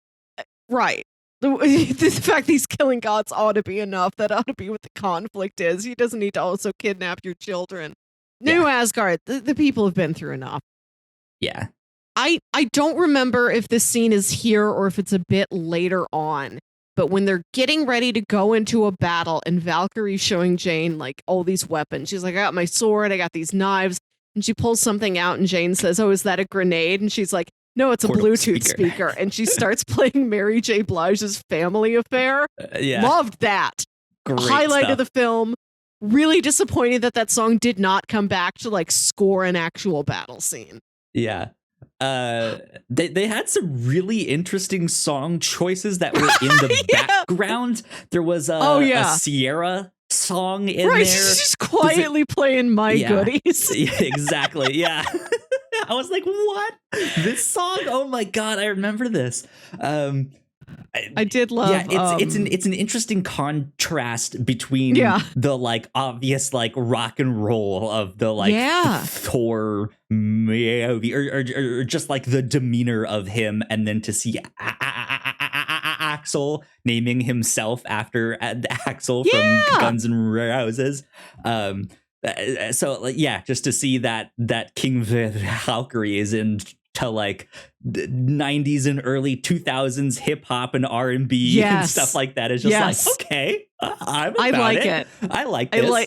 Right. The fact he's killing gods ought to be enough. That ought to be what the conflict is. He doesn't need to also kidnap your children. New Asgard, the people have been through enough. Yeah. I don't remember if this scene is here or if it's a bit later on. But when they're getting ready to go into a battle and Valkyrie's showing Jane like all these weapons, she's like, I got my sword, I got these knives, and she pulls something out and Jane says, oh, is that a grenade? And she's like, no, it's a Bluetooth speaker. And she starts playing Mary J. Blige's Family Affair. Loved that. Great highlight stuff of the film. Really disappointed that song did not come back to like score an actual battle scene. Yeah. They had some really interesting song choices that were in the background. There was a Sierra song in there. She's just quietly playing My Goodies. Yeah, exactly. Yeah. I was like, what? This song? Oh my God, I remember this. I did love. Yeah, it's an interesting contrast between the like obvious like rock and roll of the like Thor movie, or just like the demeanor of him, and then to see Axel naming himself after Axel from Guns N' Roses. So yeah, just to see that King Valkyrie is into like 90s and early 2000s hip hop and R&B and stuff like that is just like, okay, I like it. I like this.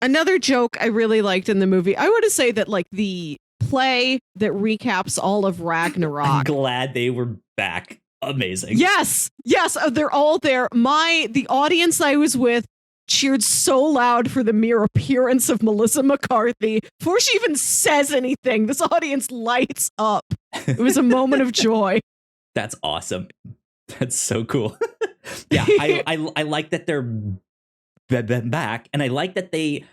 Another joke I really liked in the movie. I want to say that like the play that recaps all of Ragnarok. I'm glad they were back. Amazing. Yes. They're all there. The audience I was with cheered so loud for the mere appearance of Melissa McCarthy. Before she even says anything, this audience lights up. It was a moment of joy. That's awesome. That's so cool. Yeah, I like that they're back, and I like that they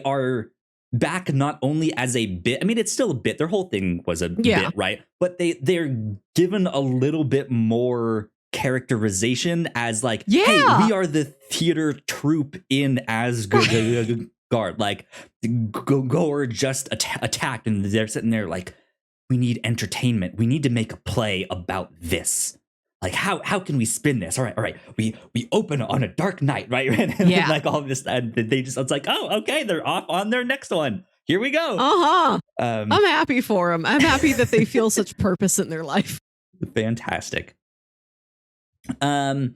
are back not only as a bit. I mean, it's still a bit. Their whole thing was a bit, right? But they're given a little bit more characterization as like, hey, we are the theater troupe in Asgard. Like, Gore just attacked, and they're sitting there like, we need entertainment. We need to make a play about this. Like, how can we spin this? All right. We open on a dark night, right? And like all this, and it's like, oh, okay, they're off on their next one. Here we go. I'm happy for them. I'm happy that they feel such purpose in their life. Fantastic. But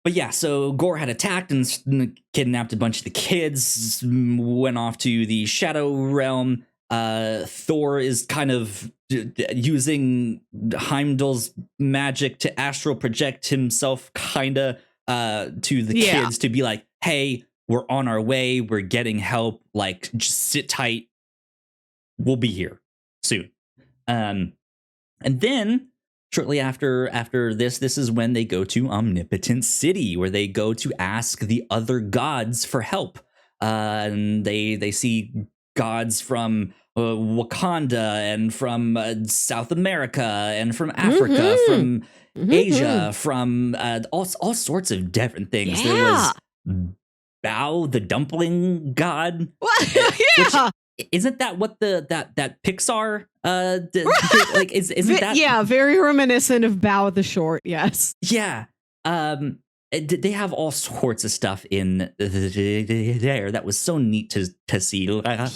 yeah, so Gore had attacked and kidnapped a bunch of the kids, went off to the Shadow Realm. Thor is kind of using Heimdall's magic to astral project himself kinda to the kids to be like, hey, we're on our way, we're getting help, like, just sit tight, we'll be here soon. And then shortly after this is when they go to Omnipotent City, where they go to ask the other gods for help. And they see gods from Wakanda and from South America and from Africa, from Asia, from all sorts of different things. There was Bao, the dumpling god. Which, isn't that what that Pixar like isn't that? Yeah, very reminiscent of Bao the Short. Yes. Yeah. they have all sorts of stuff in there that was so neat to see. Like I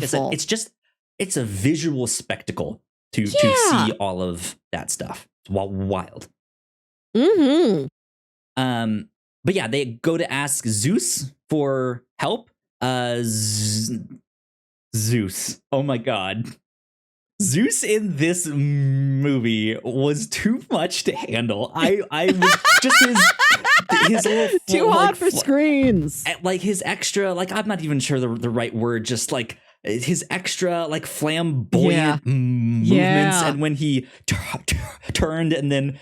said, it's a visual spectacle to see all of that stuff. It's wild. Mm-hmm. But yeah, they go to ask Zeus for help. Zeus. Oh my god. Zeus in this movie was too much to handle. I was just his little too hot for screens. Like his extra, like I'm not even sure the right word, just like his extra like flamboyant movements, and when he turned and then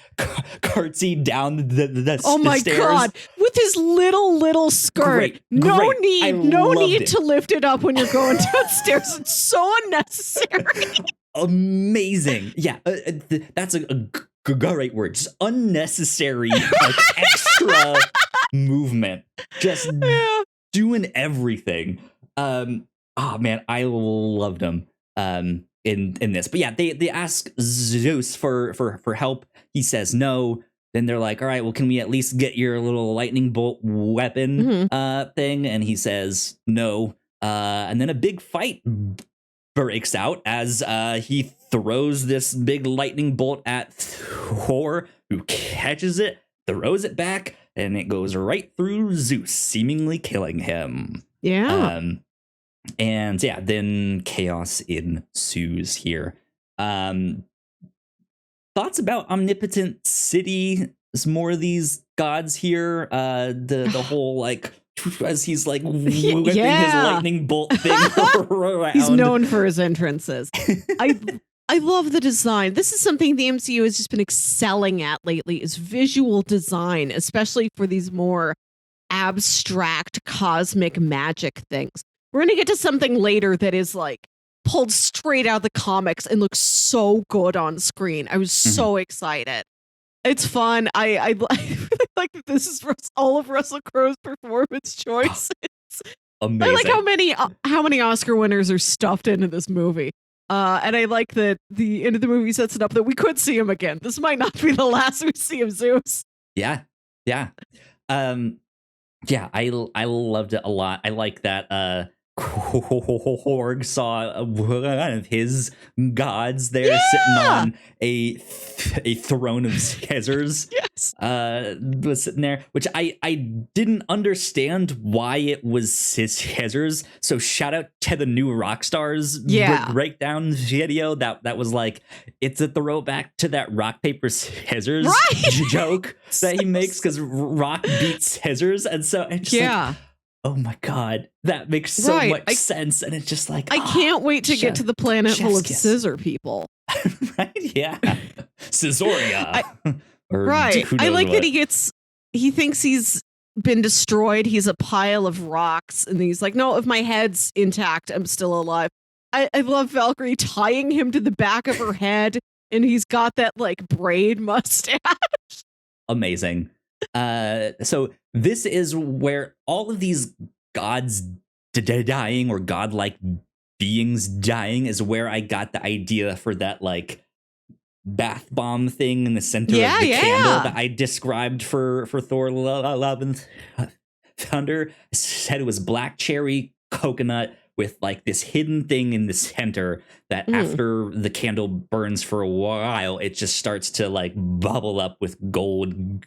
curtsied down the oh my stairs. god, with his little skirt. No need to lift it up when you're going downstairs. It's so unnecessary. Amazing. Yeah, that's a great word. Just unnecessary, like extra movement. Just doing everything. Oh man, I loved him in this. But yeah, they ask Zeus for help. He says no. Then they're like, all right, well, can we at least get your little lightning bolt weapon thing? And he says no. And then a big fight breaks out as he throws this big lightning bolt at Thor, who catches it, throws it back, and it goes right through Zeus, seemingly killing him. Yeah. And yeah, then chaos ensues here. Thoughts about Omnipotent City? There's more of these gods here. The whole like as he's like whipping his lightning bolt thing around. He's known for his entrances. I love the design. This is something the MCU has just been excelling at lately, is visual design, especially for these more abstract cosmic magic things. We're going to get to something later that is like pulled straight out of the comics and looks so good on screen. I was so excited. It's fun. I really like that this is all of Russell Crowe's performance choices. Amazing. I like how many Oscar winners are stuffed into this movie. And I like that the end of the movie sets it up that we could see him again. This might not be the last we see of Zeus. Yeah. Yeah. Yeah, I loved it a lot. I like that Korg saw one of his gods there sitting on a throne of scissors. Yes. Was sitting there, which I didn't understand why it was scissors. So shout out to the new Rockstars breakdown video that was like, it's a throwback to that rock paper scissors joke that he makes because rock beats scissors, and so it's just like, oh my god, that makes so much sense. And it's just like, I can't wait to get to the planet full of scissor people. Right? Yeah. Scissoria. I like that he thinks he's been destroyed. He's a pile of rocks. And he's like, no, if my head's intact, I'm still alive. I love Valkyrie tying him to the back of her head. And he's got that like braid mustache. Amazing. So this is where all of these gods dying or godlike beings dying is where I got the idea for that like bath bomb thing in the center of the candle that I described for Thor Love and Thunder. I said it was black cherry coconut with like this hidden thing in the center that after the candle burns for a while, it just starts to like bubble up with gold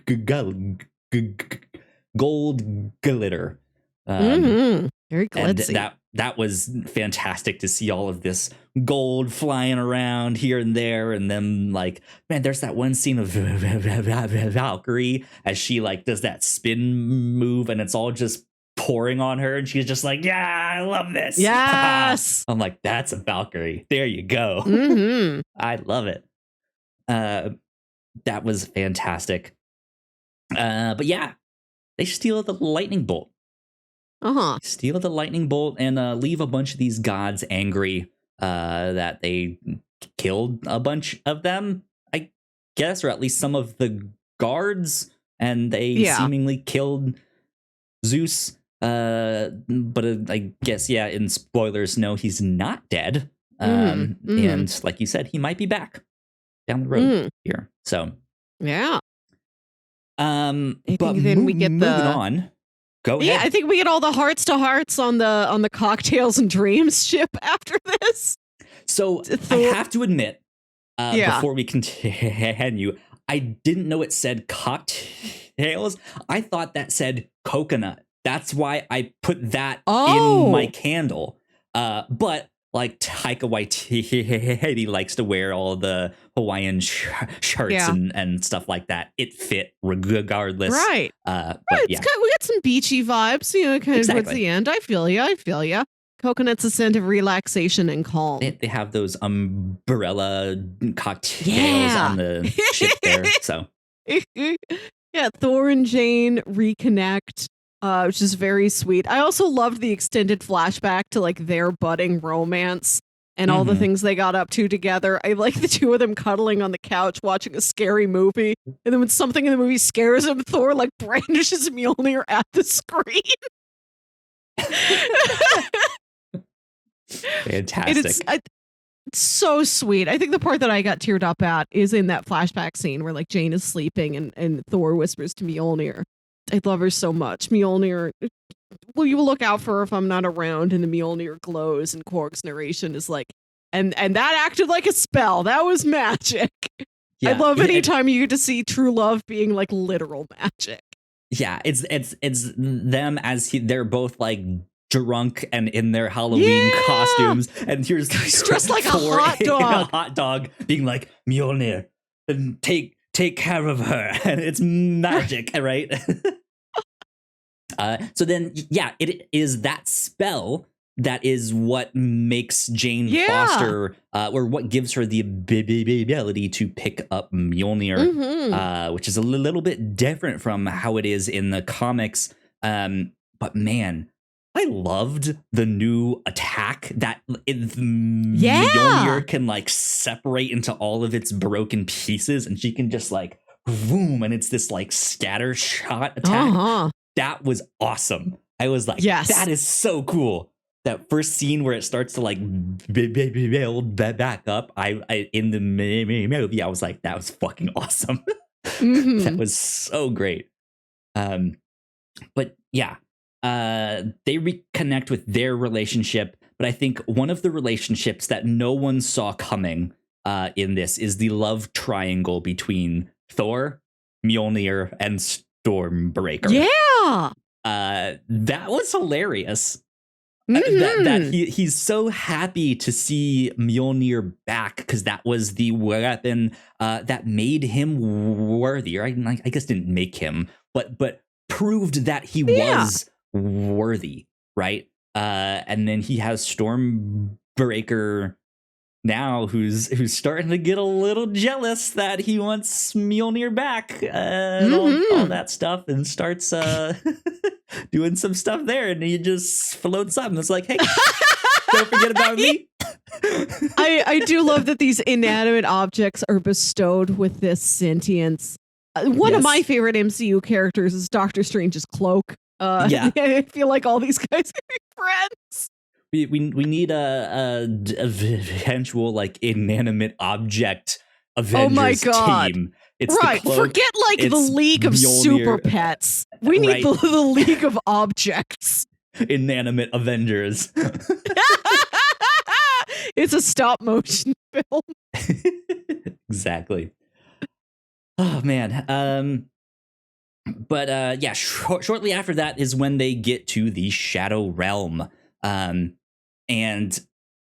glitter. Very glitzy. And that was fantastic to see all of this gold flying around here and there. And then like, man, there's that one scene of Valkyrie as she like does that spin move and it's all just pouring on her. And she's just like, yeah, I love this. Yes. I'm like, that's a Valkyrie. There you go. I love it. That was fantastic. But yeah, they steal the lightning bolt. Steal the lightning bolt and leave a bunch of these gods angry that they killed a bunch of them, I guess, or at least some of the guards, and they seemingly killed Zeus. But I guess, in spoilers, no, he's not dead. And like you said, he might be back down the road here. So, yeah. I But think then we get moving on. Go Yeah, ahead. I think we get all the hearts to hearts on the cocktails and dreams ship after this. So I Thor- have to admit, Yeah. before we continue, I didn't know it said cocktails. I thought that said coconut. That's why I put that in my candle. But like Taika Waititi likes to wear all the Hawaiian shirts and stuff like that. It fit regardless. Right. But Right, yeah. we got some beachy vibes, kind of towards the end. I feel ya. Coconut's a scent of relaxation and calm. They have those umbrella cocktails on the ship there. So yeah, Thor and Jane reconnect, which is very sweet. I also loved the extended flashback to like their budding romance and all the things they got up to together. I like the two of them cuddling on the couch watching a scary movie. And then when something in the movie scares him, Thor like brandishes Mjolnir at the screen. fantastic. It's so sweet. I think the part that I got teared up at is in that flashback scene where like Jane is sleeping and Thor whispers to Mjolnir, I love her so much. Mjolnir, will you look out for her if I'm not around? And the Mjolnir glows and Korg's narration is like, and that acted like a spell. That was magic. Yeah, I love any time you get to see true love being like literal magic. Yeah, it's them as they're both like drunk and in their Halloween costumes, and here's dressed like a hot dog. A hot dog being like Mjolnir and take care of her, and it's magic, right? So then, it is that spell that is what makes Jane Foster, or what gives her the ability to pick up Mjolnir, which is a little bit different from how it is in the comics. But man, I loved the new attack that Mjolnir can like separate into all of its broken pieces, and she can just like boom, and it's this like scatter shot attack. That was awesome. I was like, that is so cool. That first scene where it starts to like build back up, I in the movie, I was like, that was fucking awesome. That was so great. But yeah, they reconnect with their relationship. But I think one of the relationships that no one saw coming in this is the love triangle between Thor, Mjolnir, and Stormbreaker. Yeah. That was hilarious. That he's so happy to see Mjolnir back because that was the weapon that made him worthy. Or I guess didn't make him, but proved that he was worthy, right? And then he has Stormbreaker now, who's starting to get a little jealous that he wants Mjolnir back, and all that stuff, and starts doing some stuff there, and he just floats up and it's like, hey, don't forget about me. I do love that these inanimate objects are bestowed with this sentience. One of my favorite MCU characters is Doctor Strange's cloak. I feel like all these guys are friends. We need a eventual like inanimate object Avengers team. It's right. Forget like the League of Mjolnir. Super Pets. We need the League of Objects. Inanimate Avengers. It's a stop motion film. Exactly. Oh man. But shortly after that is when they get to the Shadow Realm. And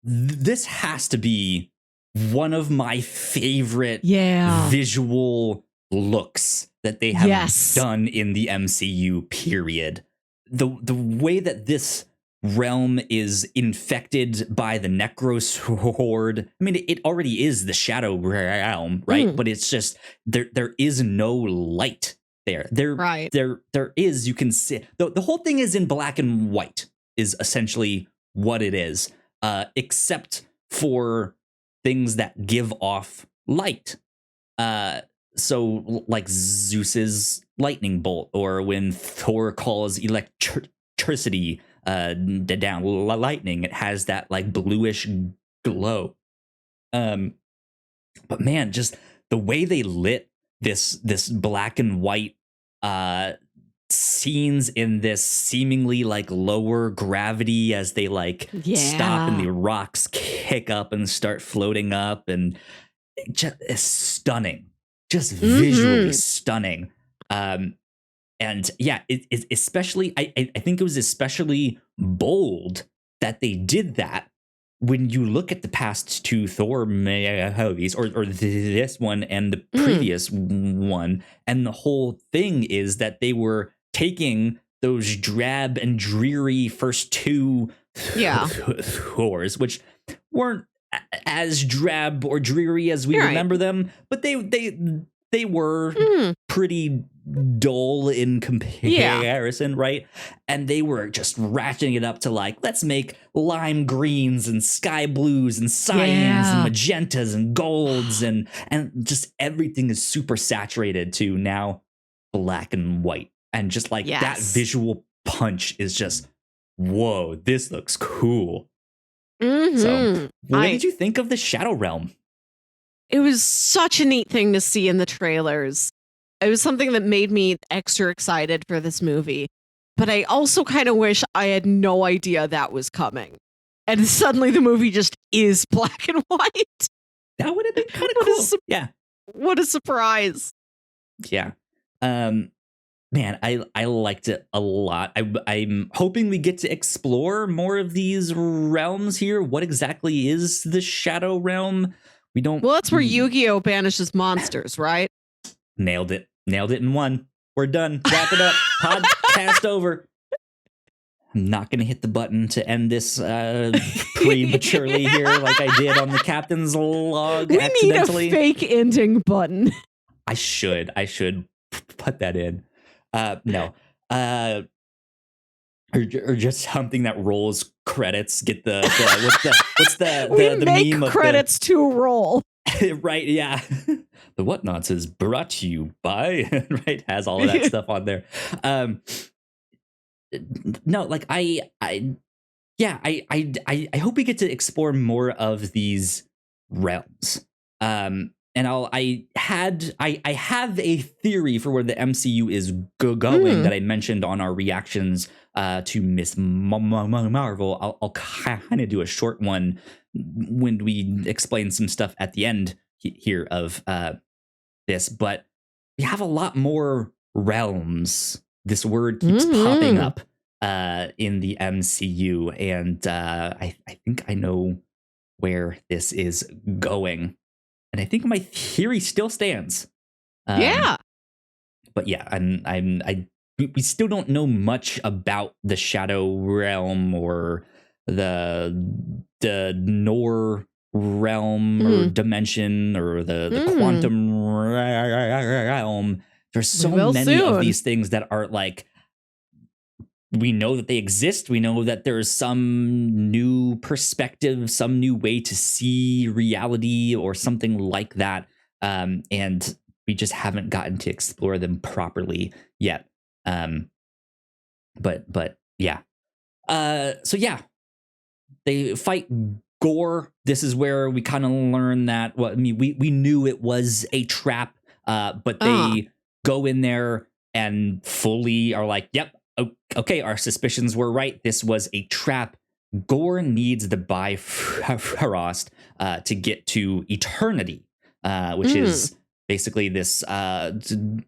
this has to be one of my favorite visual looks that they have done in the MCU period. The way that this realm is infected by the Necros horde. I mean, it already is the Shadow Realm, right? But it's just there is no light there. There is, you can see the whole thing is in black and white is essentially what it is, except for things that give off light. So like Zeus's lightning bolt, or when Thor calls electricity down lightning, it has that like bluish glow. But man, just the way they lit this black and white uh scenes in this seemingly like lower gravity as they like stop and the rocks kick up and start floating up, and it just is stunning, just visually stunning. And yeah, it especially I think it was especially bold that they did that when you look at the past two Thor movies, or this one and the previous one, and the whole thing is that they were taking those drab and dreary first two Thors, which weren't as drab or dreary as we remember them, but they were pretty dull in comparison, right? And they were just ratcheting it up to like, let's make lime greens and sky blues and cyans and magentas and golds, and just everything is super saturated to now black and white, and just like that visual punch is just, whoa, this looks cool. So what did you think of the Shadow Realm? It was such a neat thing to see in the trailers. It was something that made me extra excited for this movie. But I also kind of wish I had no idea that was coming. And suddenly the movie just is black and white. That would have been kind of cool. Yeah. What a surprise. Yeah. Man, I liked it a lot. I'm hoping we get to explore more of these realms here. What exactly is the Shadow Realm? We don't. Well, that's where Yu-Gi-Oh banishes monsters, right? Nailed it in one. We're done. Wrap it up. Podcast over. I'm not going to hit the button to end this prematurely here like I did on the captain's log accidentally. We need a fake ending button. I should put that in. No. Or just something that rolls credits. Get the what's the make meme of credits to roll. Right, yeah. The Whatnots is brought to you by, right, has all of that stuff on there. No, like I hope we get to explore more of these realms. And I have a theory for where the MCU is going that I mentioned on our reactions to Miss Marvel. I'll kind of do a short one when we explain some stuff at the end here of this, but we have a lot more realms. This word keeps popping up in the MCU, and I think I know where this is going. And I think my theory still stands. But yeah, we still don't know much about the Shadow Realm or the Nor realm or dimension or the quantum realm. There's so many of these things that are like, we know that they exist. We know that there's some new perspective, some new way to see reality or something like that. And we just haven't gotten to explore them properly yet. But yeah. So yeah, they fight Gore. This is where we kind of learn that, well, I mean, we knew it was a trap, but they go in there and fully are like, yep, okay, our suspicions were right. This was a trap. Gore needs the Bifrost to get to eternity, which is basically this being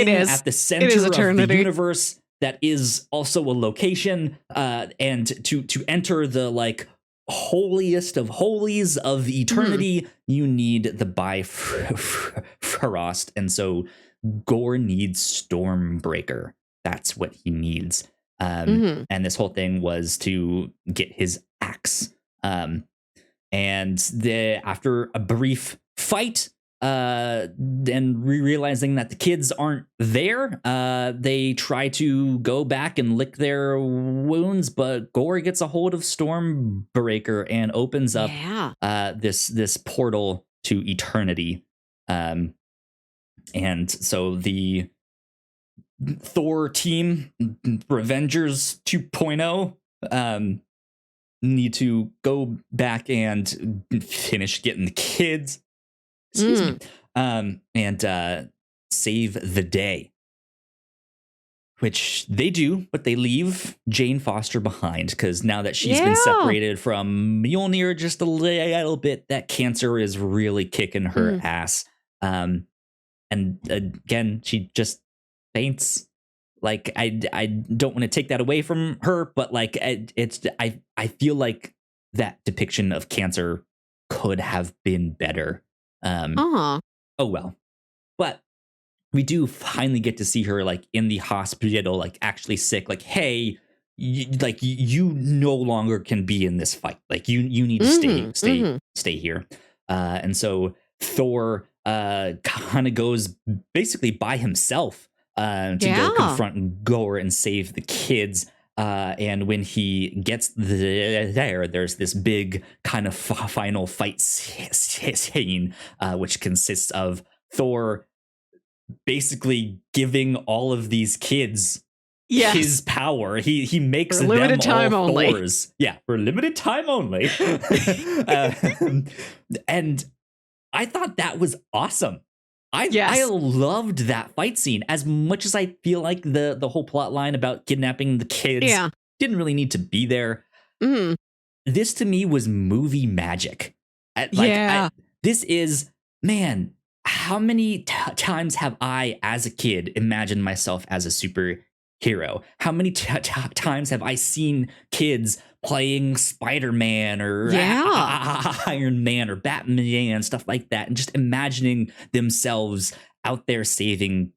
at the center of the universe that is also a location, and to enter the like holiest of holies of eternity, you need the Bifrost, and so Gore needs Stormbreaker. That's what he needs. And this whole thing was to get his axe. And after a brief fight, and realizing that the kids aren't there, they try to go back and lick their wounds, but Gore gets a hold of Stormbreaker and opens up this portal to eternity. And so the Thor team, Revengers 2.0, need to go back and finish getting the kids. Excuse me. And save the day. Which they do, but they leave Jane Foster behind because now that she's been separated from Mjolnir just a little bit, that cancer is really kicking her ass. And again, she just faints. Like I don't want to take that away from her, but like I feel like that depiction of cancer could have been better. Oh well, but we do finally get to see her like in the hospital, like actually sick. Like, hey, you no longer can be in this fight. Like you need to stay here. And so Thor kind of goes basically by himself to go confront Gore and save the kids. And when he gets there's this big kind of final fight scene, which consists of Thor basically giving all of these kids his power. He makes them limited time all only. Thors. Yeah, for limited time only. And I thought that was awesome. I loved that fight scene as much as I feel like the whole plot line about kidnapping the kids didn't really need to be there. This to me was movie magic. This is, man, how many times have I, as a kid, imagined myself as a superhero? How many times have I seen kids playing Spider-Man or Iron Man or Batman, stuff like that, and just imagining themselves out there saving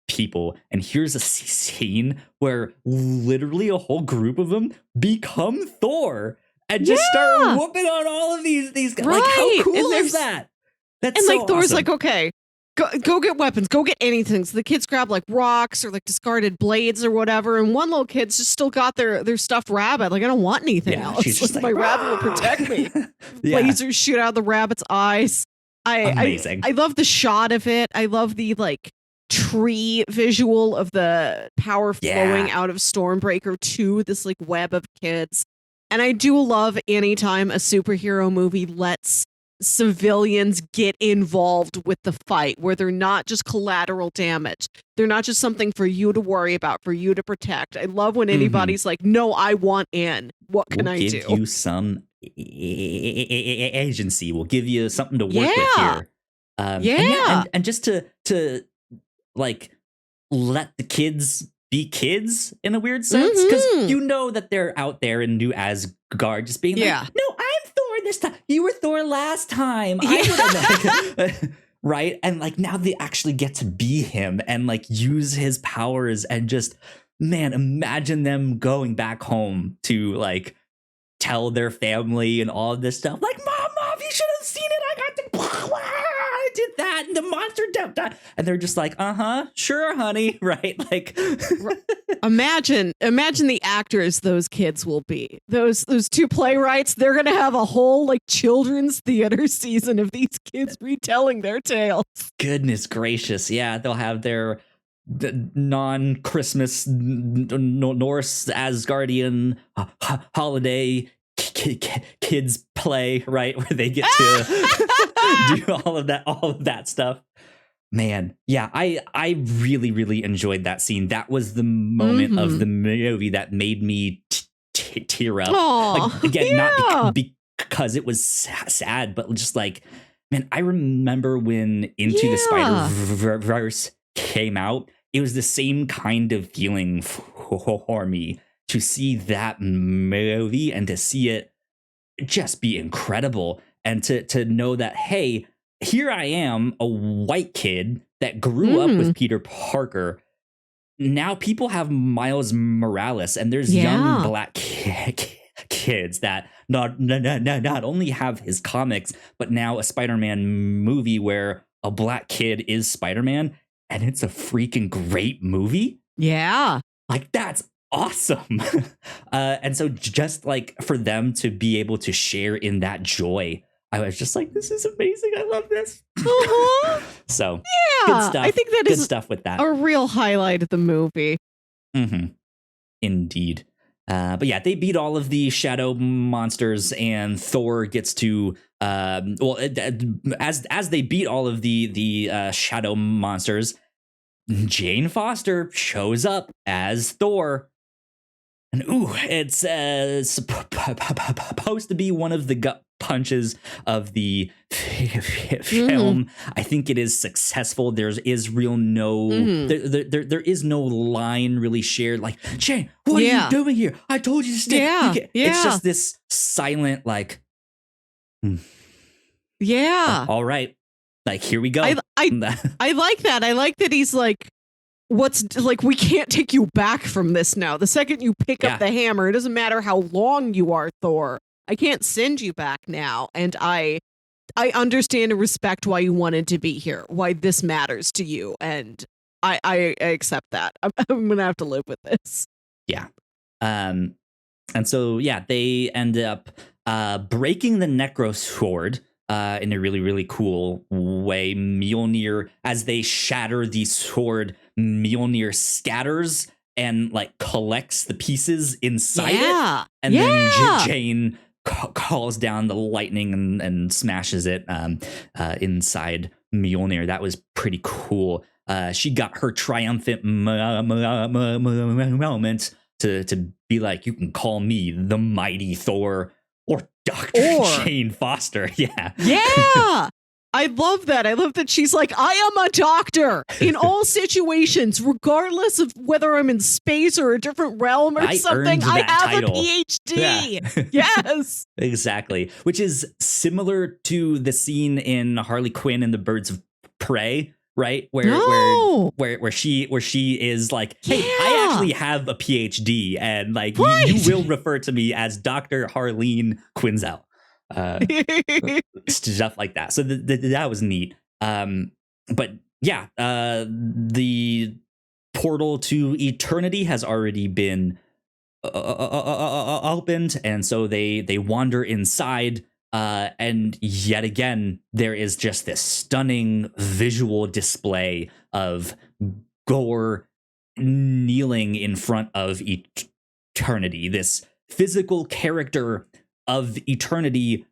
people? And here's a scene where literally a whole group of them become Thor and just start whooping on all of these guys. Right. Like, how cool is that? That's so Thor's awesome. like, okay, go get weapons, go get anything. So the kids grab like rocks or like discarded blades or whatever, and one little kid's just still got their stuffed rabbit. Like, I don't want anything else. She's just like, my rabbit will protect me. Lasers shoot out of the rabbit's eyes. Amazing. I love the shot of it. I love the like tree visual of the power flowing out of Stormbreaker to this like web of kids. And I do love anytime a superhero movie lets civilians get involved with the fight, where they're not just collateral damage. They're not just something for you to worry about, for you to protect. I love when anybody's like, no, I want in. What can I do? We'll give you some agency. We'll give you something to work with here. And just to like let the kids be kids in a weird sense, because you know that they're out there in New Asgard just being like, no, I'm Thor this time. You were Thor last time. I would have right? And like now they actually get to be him and like use his powers and just, man, imagine them going back home to like tell their family and all of this stuff. Like, mom, you should have seen it. I did that and the monster died. And they're just like, sure, honey. Right. Like imagine the actors those kids will be. Those two playwrights, they're going to have a whole like children's theater season of these kids retelling their tales. Goodness gracious. Yeah. They'll have their non-Christmas Norse Asgardian holiday kids play, right, where they get to do all of that stuff. Man, yeah, I really, really enjoyed that scene. That was the moment of the movie that made me tear up. Like, again, not because it was sad, but just like, man, I remember when Into the Spider-Verse came out, it was the same kind of feeling for me to see that movie and to see it just be incredible, and to know that, hey, here I am, a white kid that grew up with Peter Parker. Now people have Miles Morales, and there's young black kids that not only have his comics, but now a Spider-Man movie where a black kid is Spider-Man, and it's a freaking great movie. Yeah. Like, that's awesome. And so just like for them to be able to share in that joy, I was just like, this is amazing. I love this. So good stuff. I think that good is stuff with that. A real highlight of the movie. Indeed. But yeah, they beat all of the shadow monsters, and Thor gets to as they beat all of the shadow monsters, Jane Foster shows up as Thor. And it's supposed to be one of the gut punches of the film. I think it is successful. There is real no there is no line really shared like, Jane, what are you doing here? I told you to stay. It's just this silent like all right, like here we go. I like that. I like that he's like, what's like, we can't take you back from this now. The second you pick up the hammer, it doesn't matter how long you are, Thor. I can't send you back now. And I understand and respect why you wanted to be here, why this matters to you. And I accept that. I'm going to have to live with this. Yeah. And so, they end up breaking the Necro Sword in a really, really cool way. Mjolnir, as they shatter the sword, Mjolnir scatters and like collects the pieces inside it. And then Jane calls down the lightning and smashes it inside Mjolnir. That was pretty cool. She got her triumphant moment to be like, you can call me the mighty Thor or Dr. Jane Foster. Yeah. I love that. I love that she's like, I am a doctor in all situations, regardless of whether I'm in space or a different realm or something. I have title. A PhD. Yes. Exactly. Which is similar to the scene in Harley Quinn and the Birds of Prey, right? Where she is like, hey, I actually have a PhD, and like you will refer to me as Dr. Harleen Quinzel. Stuff like that. So that was neat. But the portal to eternity has already been opened, and so they wander inside. And yet again, there is just this stunning visual display of Gore kneeling in front of eternity. This physical character of eternity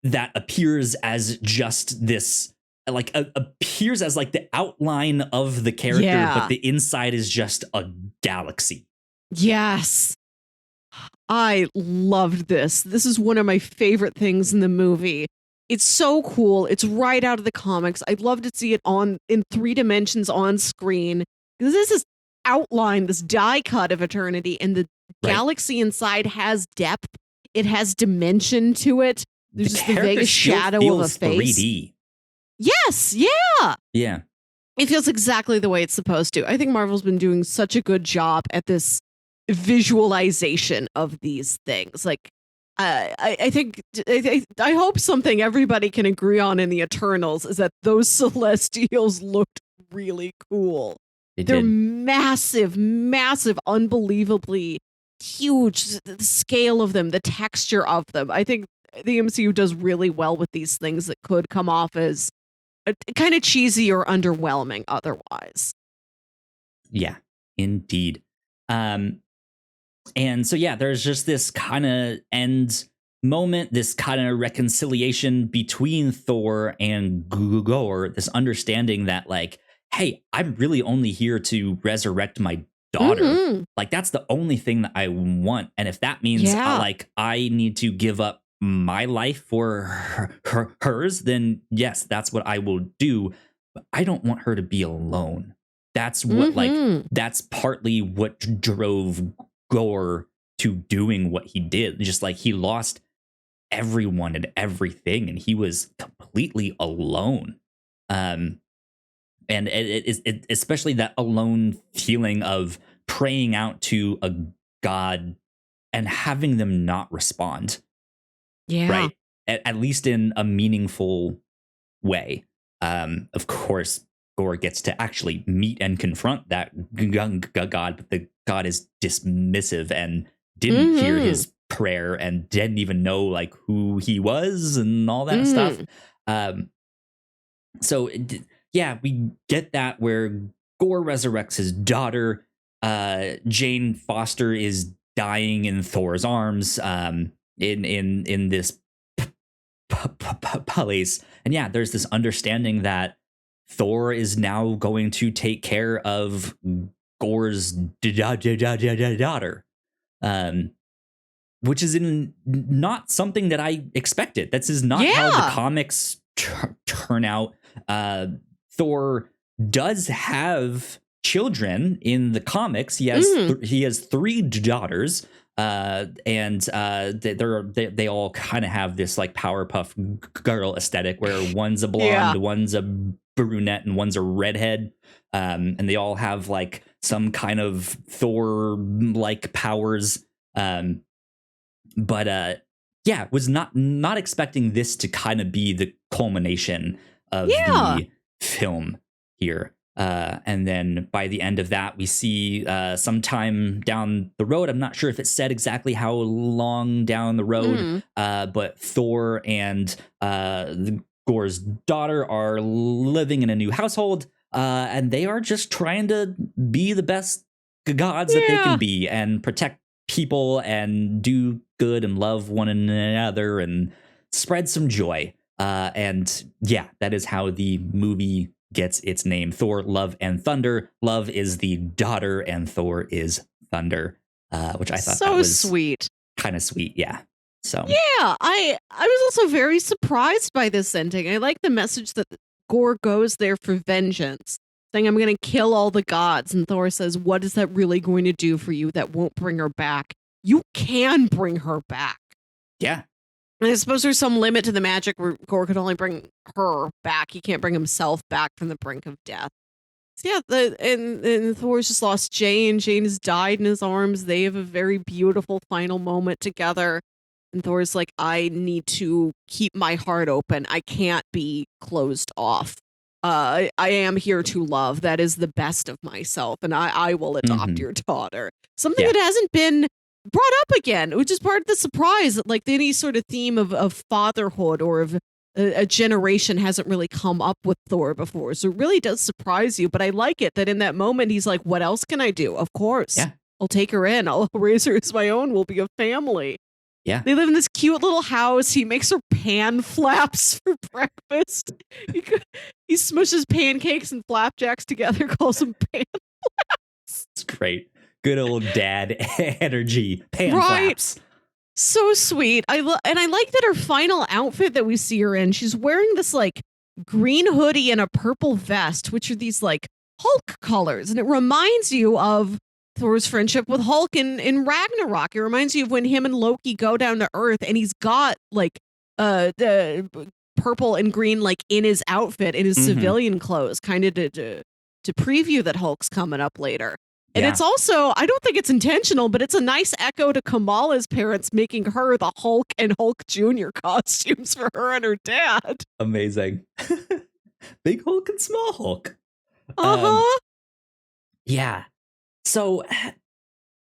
that appears as just this, like appears as like the outline of the character, but the inside is just a galaxy. Yes. I loved this. This is one of my favorite things in the movie. It's so cool. It's right out of the comics. I'd love to see it in 3 dimensions on screen. Because this is outline, this die cut of eternity, and the galaxy inside has depth. It has dimension to it. There's just the vaguest shadow of a face. 3D. Yes, yeah. Yeah. It feels exactly the way it's supposed to. I think Marvel's been doing such a good job at this visualization of these things. Like, I think I hope something everybody can agree on in the Eternals is that those Celestials looked really cool. They're massive, unbelievably huge. The scale of them, the texture of them. I think the MCU does really well with these things that could come off as kind of cheesy or underwhelming otherwise. Yeah, indeed. And so, there's just this kind of end moment, this kind of reconciliation between Thor and Gore, this understanding that like, hey, I'm really only here to resurrect my daughter. Like, that's the only thing that I want. And if that means I need to give up my life for hers, then yes, that's what I will do. But I don't want her to be alone. That's what that's partly what drove Gore to doing what he did. Just like he lost everyone and everything, and he was completely alone. And it especially that alone feeling of praying out to a god and having them not respond. Yeah. Right. At least in a meaningful way. Of course, Gore gets to actually meet and confront that god, but the god is dismissive and didn't hear his prayer and didn't even know like who he was and all that stuff. So we get that where Gore resurrects his daughter. Jane Foster is dying in Thor's arms, in this place. And yeah, there's this understanding that Thor is now going to take care of Gor's daughter, which is not something that I expected. This is not how the comics turn out. Thor does have children in the comics. He has he has 3 daughters, and they all kind of have this like Powerpuff Girl aesthetic, where one's a blonde, one's a brunette, and one's a redhead, and they all have like some kind of Thor like powers. But was not expecting this to kind of be the culmination of the film here. And then by the end of that, we see sometime down the road, I'm not sure if it said exactly how long down the road, but Thor and Gore's daughter are living in a new household, and they are just trying to be the best gods that they can be and protect people and do good and love one another and spread some joy. And yeah, that is how the movie gets its name. Thor, Love and Thunder. Love is the daughter and Thor is thunder, which I thought that was sweet. Kind of sweet. Yeah. So yeah, I was also very surprised by this ending. I like the message that Gore goes there for vengeance, saying, I'm going to kill all the gods. And Thor says, what is that really going to do for you that won't bring her back? You can bring her back. Yeah. And I suppose there's some limit to the magic where Gore could only bring her back. He can't bring himself back from the brink of death. So yeah, and Thor's just lost Jane. Jane has died in his arms. They have a very beautiful final moment together. And Thor's like, I need to keep my heart open. I can't be closed off. I am here to love. That is the best of myself. And I will adopt your daughter. Something that hasn't been brought up again, which is part of the surprise. That like any sort of theme of fatherhood or of a generation hasn't really come up with Thor before. So it really does surprise you. But I like it that in that moment, he's like, what else can I do? Of course. Yeah. I'll take her in. I'll raise her as my own. We'll be a family. Yeah. They live in this cute little house. He makes her pan flaps for breakfast. He smushes pancakes and flapjacks together, calls them pan flaps. It's great. Good old dad energy. Pan flaps. So sweet. I like that her final outfit that we see her in, she's wearing this like green hoodie and a purple vest, which are these like Hulk colors. And it reminds you of Thor's friendship with Hulk in Ragnarok. It reminds you of when him and Loki go down to Earth and he's got like the purple and green like in his outfit, in his civilian clothes, kind of to preview that Hulk's coming up later. And it's also, I don't think it's intentional, but it's a nice echo to Kamala's parents making her the Hulk and Hulk Jr. costumes for her and her dad. Amazing. Big Hulk and small Hulk. Yeah. So,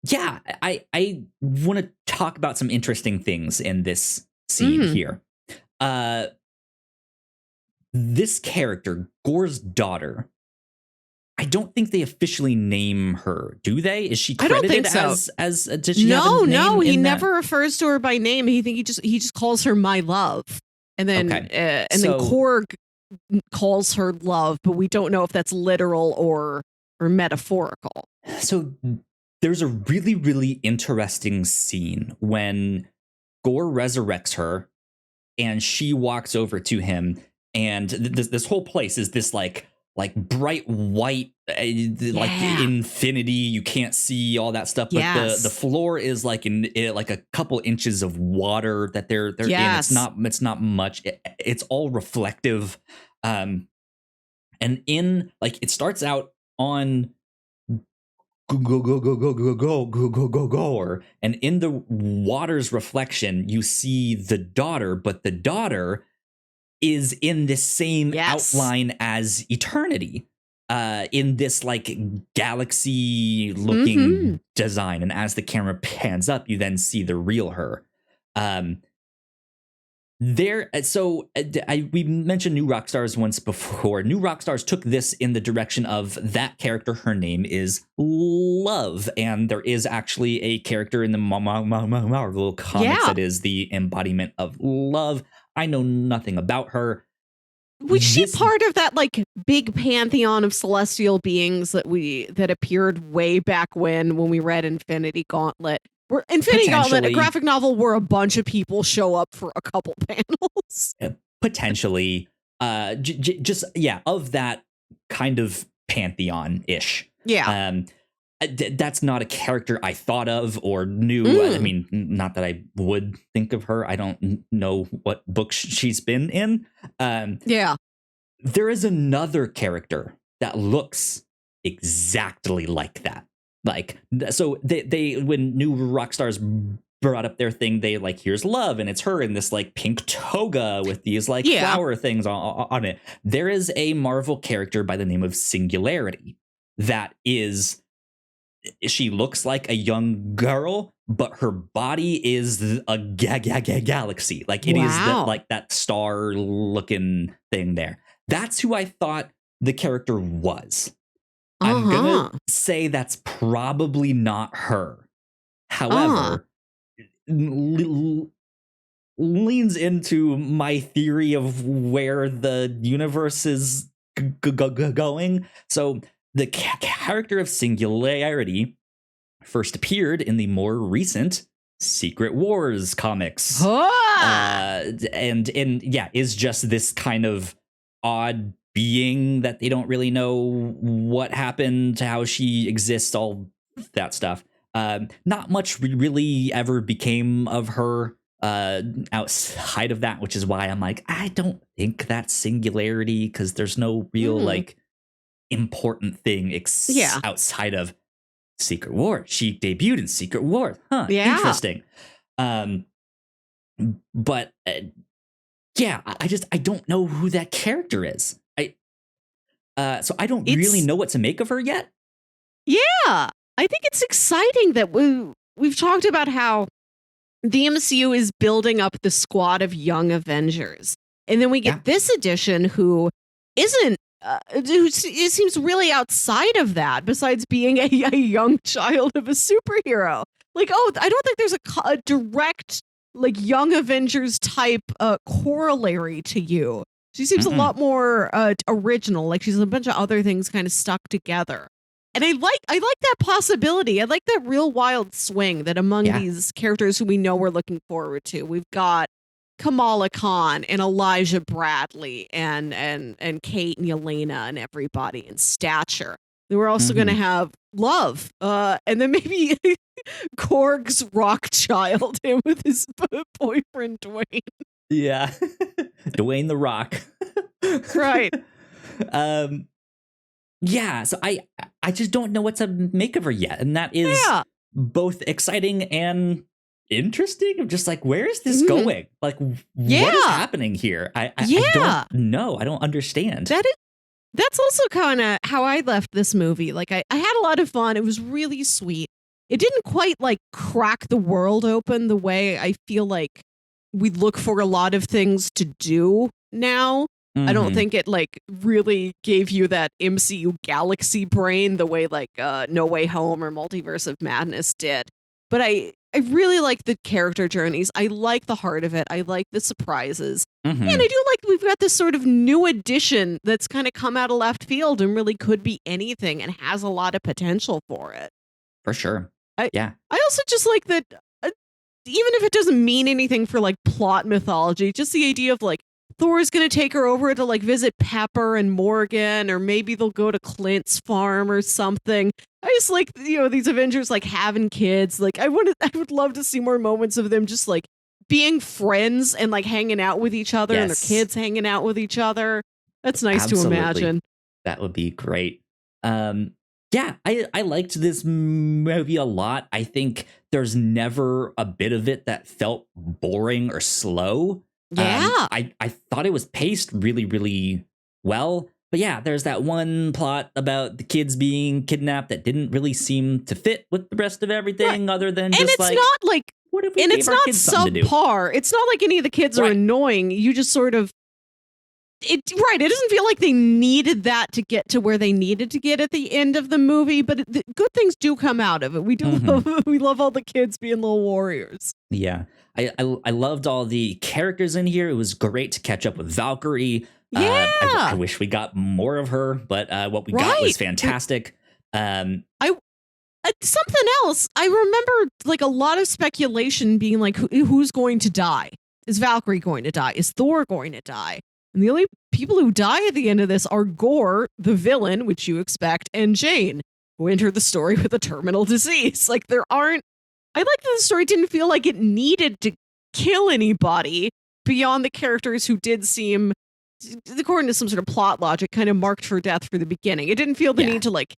yeah, I want to talk about some interesting things in this scene here. This character, Gore's daughter, I don't think they officially name her, do they? Is she credited I don't think so. as does she have a name? No, he never refers to her by name. He just calls her my love. And then then Korg calls her love, but we don't know if that's literal or metaphorical. So there's a really, really interesting scene when Gore resurrects her and she walks over to him, and this whole place is this like bright white, like infinity. You can't see all that stuff, but the floor is like like a couple inches of water that they're in. It's not much. It's all reflective, and in like it starts out on Gore, and in the water's reflection you see the daughter, but the daughter is in this same outline as eternity, in this like galaxy looking design. And as the camera pans up, you then see the real her. We mentioned New Rockstars once before. New Rockstars took this in the direction of that character. Her name is Love, and there is actually a character in the Marvel comics that is the embodiment of love. I know nothing about her. Was she part of that like big pantheon of celestial beings that appeared way back when we read Infinity Gauntlet? Infinity Gauntlet, a graphic novel where a bunch of people show up for a couple panels. Potentially, of that kind of pantheon-ish. Yeah. That's not a character I thought of or knew. I mean, not that I would think of her. I don't know what books she's been in. There is another character that looks exactly like that. Like, so they when New Rockstars brought up their thing, they like, here's Love, and it's her in this like pink toga with these like flower things on it. There is a Marvel character by the name of Singularity that is, she looks like a young girl, but her body is a galaxy. Like it is that star looking thing there. That's who I thought the character was. I'm gonna say that's probably not her. However, leans into my theory of where the universe is going. So the character of Singularity first appeared in the more recent Secret Wars comics. Is just this kind of odd being that they don't really know what happened, how she exists, all that stuff. Not much really ever became of her outside of that, which is why I'm like, I don't think that's Singularity, because there's no real like important thing outside of Secret War. She debuted in Secret War. Interesting. I don't know who that character is. So I don't really know what to make of her yet. Yeah, I think it's exciting that we've talked about how the MCU is building up the squad of young Avengers, and then we get this edition who isn't. It seems really outside of that, besides being a young child of a superhero. Like, I don't think there's a direct like young Avengers type corollary to you. She seems a lot more original. Like she's a bunch of other things kind of stuck together. And I like that possibility. I like that real wild swing that among these characters who we know we're looking forward to. We've got Kamala Khan and Elijah Bradley and Kate and Yelena and everybody in Stature. Then we're also going to have Love. And then maybe Korg's Rockchild, him with his boyfriend Dwayne. Yeah. Dwayne the Rock. Right. So I just don't know what to make of her yet. And that is both exciting and interesting. I'm just like, where is this going? Like, what is happening here? I don't know. I don't understand. That's also kind of how I left this movie. Like, I had a lot of fun. It was really sweet. It didn't quite like crack the world open the way I feel like we look for a lot of things to do now. I don't think it like really gave you that MCU galaxy brain the way like No Way Home or Multiverse of Madness did. But I really like the character journeys. I like the heart of it. I like the surprises. And I do like we've got this sort of new addition that's kind of come out of left field and really could be anything and has a lot of potential for it. For sure. I also just like that even if it doesn't mean anything for like plot mythology, just the idea of like Thor's going to take her over to like visit Pepper and Morgan, or maybe they'll go to Clint's farm or something. I just like, these Avengers like having kids. Like I would love to see more moments of them just like being friends and like hanging out with each other and their kids hanging out with each other. That's nice to imagine. That would be great. I liked this movie a lot. I think there's never a bit of it that felt boring or slow. I thought it was paced really, really well. But yeah, there's that one plot about the kids being kidnapped that didn't really seem to fit with the rest of everything, other than and just it's not like what if we And gave it's our not kids something to do? subpar. It's not like any of the kids are Right. annoying. You just sort of it doesn't feel like they needed that to get to where they needed to get at the end of the movie, but good things do come out of it. We do we love all the kids being little warriors. Yeah. I loved all the characters in here. It was great to catch up with Valkyrie. Yeah. I wish we got more of her, but what we got was fantastic. Something else. I remember like a lot of speculation being like, who's going to die? Is Valkyrie going to die? Is Thor going to die? And the only people who die at the end of this are Gore, the villain, which you expect, and Jane, who enter the story with a terminal disease. Like I like that the story didn't feel like it needed to kill anybody beyond the characters who did seem, according to some sort of plot logic, kind of marked for death for the beginning. It didn't feel the need to like,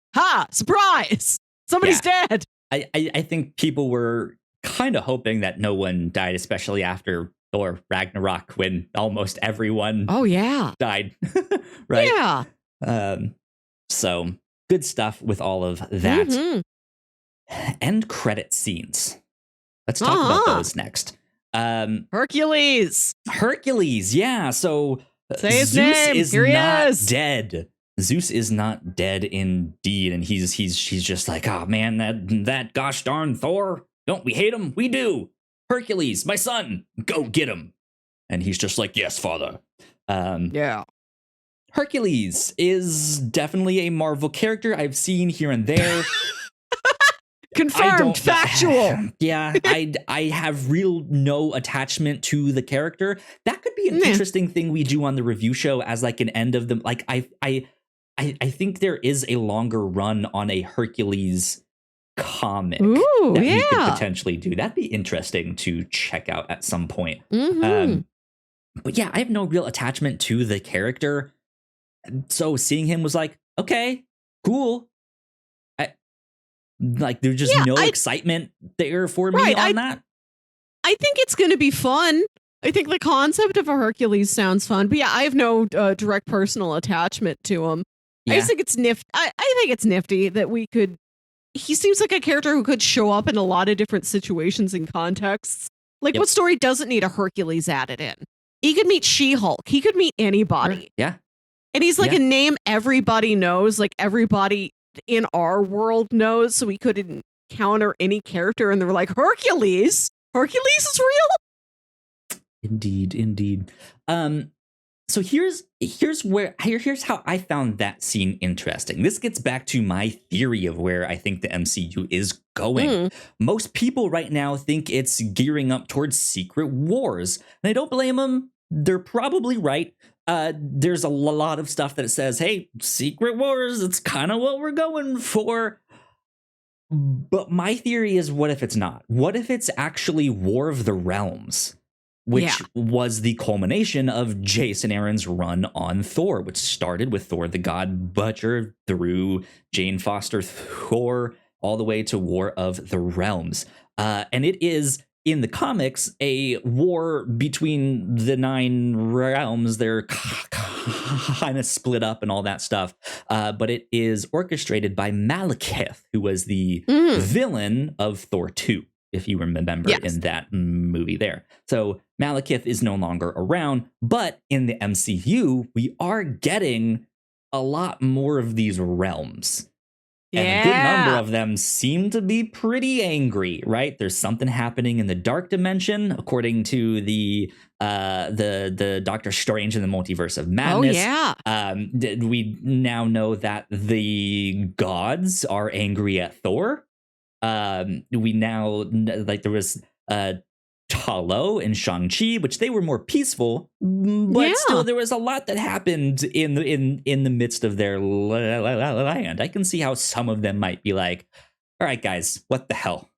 surprise, somebody's dead. I think people were kind of hoping that no one died, especially after Thor Ragnarok, when almost everyone died. Right? Yeah. So good stuff with all of that. Mm-hmm. End credit scenes. Let's talk about those next. Hercules, yeah. So say his Zeus name. is Here he not is. dead. Zeus is not dead indeed, and she's just like, oh man, that gosh darn Thor. Don't we hate him? We do. Hercules, my son, go get him. And he's just like, yes, father. Yeah. Hercules is definitely a Marvel character I've seen here and there. Confirmed, factual. Yeah, I have no attachment to the character. That could be an interesting thing we do on the review show as like an end of the like. I think there is a longer run on a Hercules comic that we could potentially do. That'd be interesting to check out at some point. But yeah, I have no real attachment to the character, so seeing him was like, okay, cool. Like there's just no excitement there for me on that. I think it's going to be fun. I think the concept of a Hercules sounds fun, but yeah, I have no direct personal attachment to him. Yeah. I just think it's nifty. I think it's nifty that we could. He seems like a character who could show up in a lot of different situations and contexts. Like, what story doesn't need a Hercules added in? He could meet She-Hulk. He could meet anybody. Yeah. And he's like a name everybody knows, like everybody in our world knows, so we could encounter any character and they're like, Hercules? Hercules is real? Indeed. So here's how I found that scene interesting. This gets back to my theory of where I think the MCU is going. Most people right now think it's gearing up towards Secret Wars, and I don't blame them. They're probably right. There's a lot of stuff that says, hey, Secret Wars, it's kind of what we're going for. But my theory is, what if it's not? What if it's actually War of the Realms? Which was the culmination of Jason Aaron's run on Thor, which started with Thor the Godbutcher through Jane Foster Thor, all the way to War of the Realms. And it is, in the comics, a war between the 9 realms. They're kind of split up and all that stuff. But it is orchestrated by Malekith, who was the villain of Thor 2. If you remember in that movie there. So Malekith is no longer around, but in the MCU, we are getting a lot more of these realms. And a good number of them seem to be pretty angry, right? There's something happening in the dark dimension, according to the Doctor Strange in the Multiverse of Madness. We now know that the gods are angry at Thor. We now, like, there was Talo and Shang-Chi, which they were more peaceful, but still there was a lot that happened in the midst of their land. I can see how some of them might be like, all right, guys, what the hell,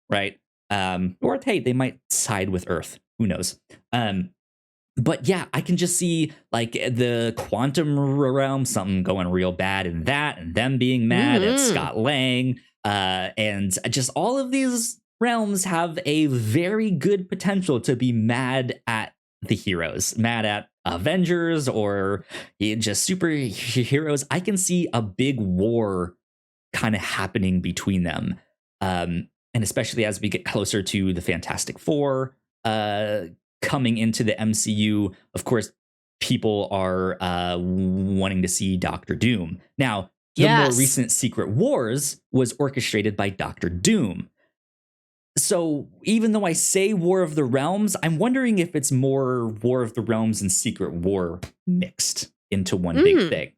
right? Or hey, they might side with Earth. Who knows? But yeah, I can just see like the quantum realm, something going real bad in that, and them being mad at Scott Lang. And just all of these realms have a very good potential to be mad at the heroes, mad at Avengers or just superheroes. I can see a big war kind of happening between them. and especially as we get closer to the Fantastic Four coming into the MCU, of course, people are wanting to see Doctor Doom. Now, the more recent Secret Wars was orchestrated by Doctor Doom. So even though I say War of the Realms, I'm wondering if it's more War of the Realms and Secret War mixed into one big thing.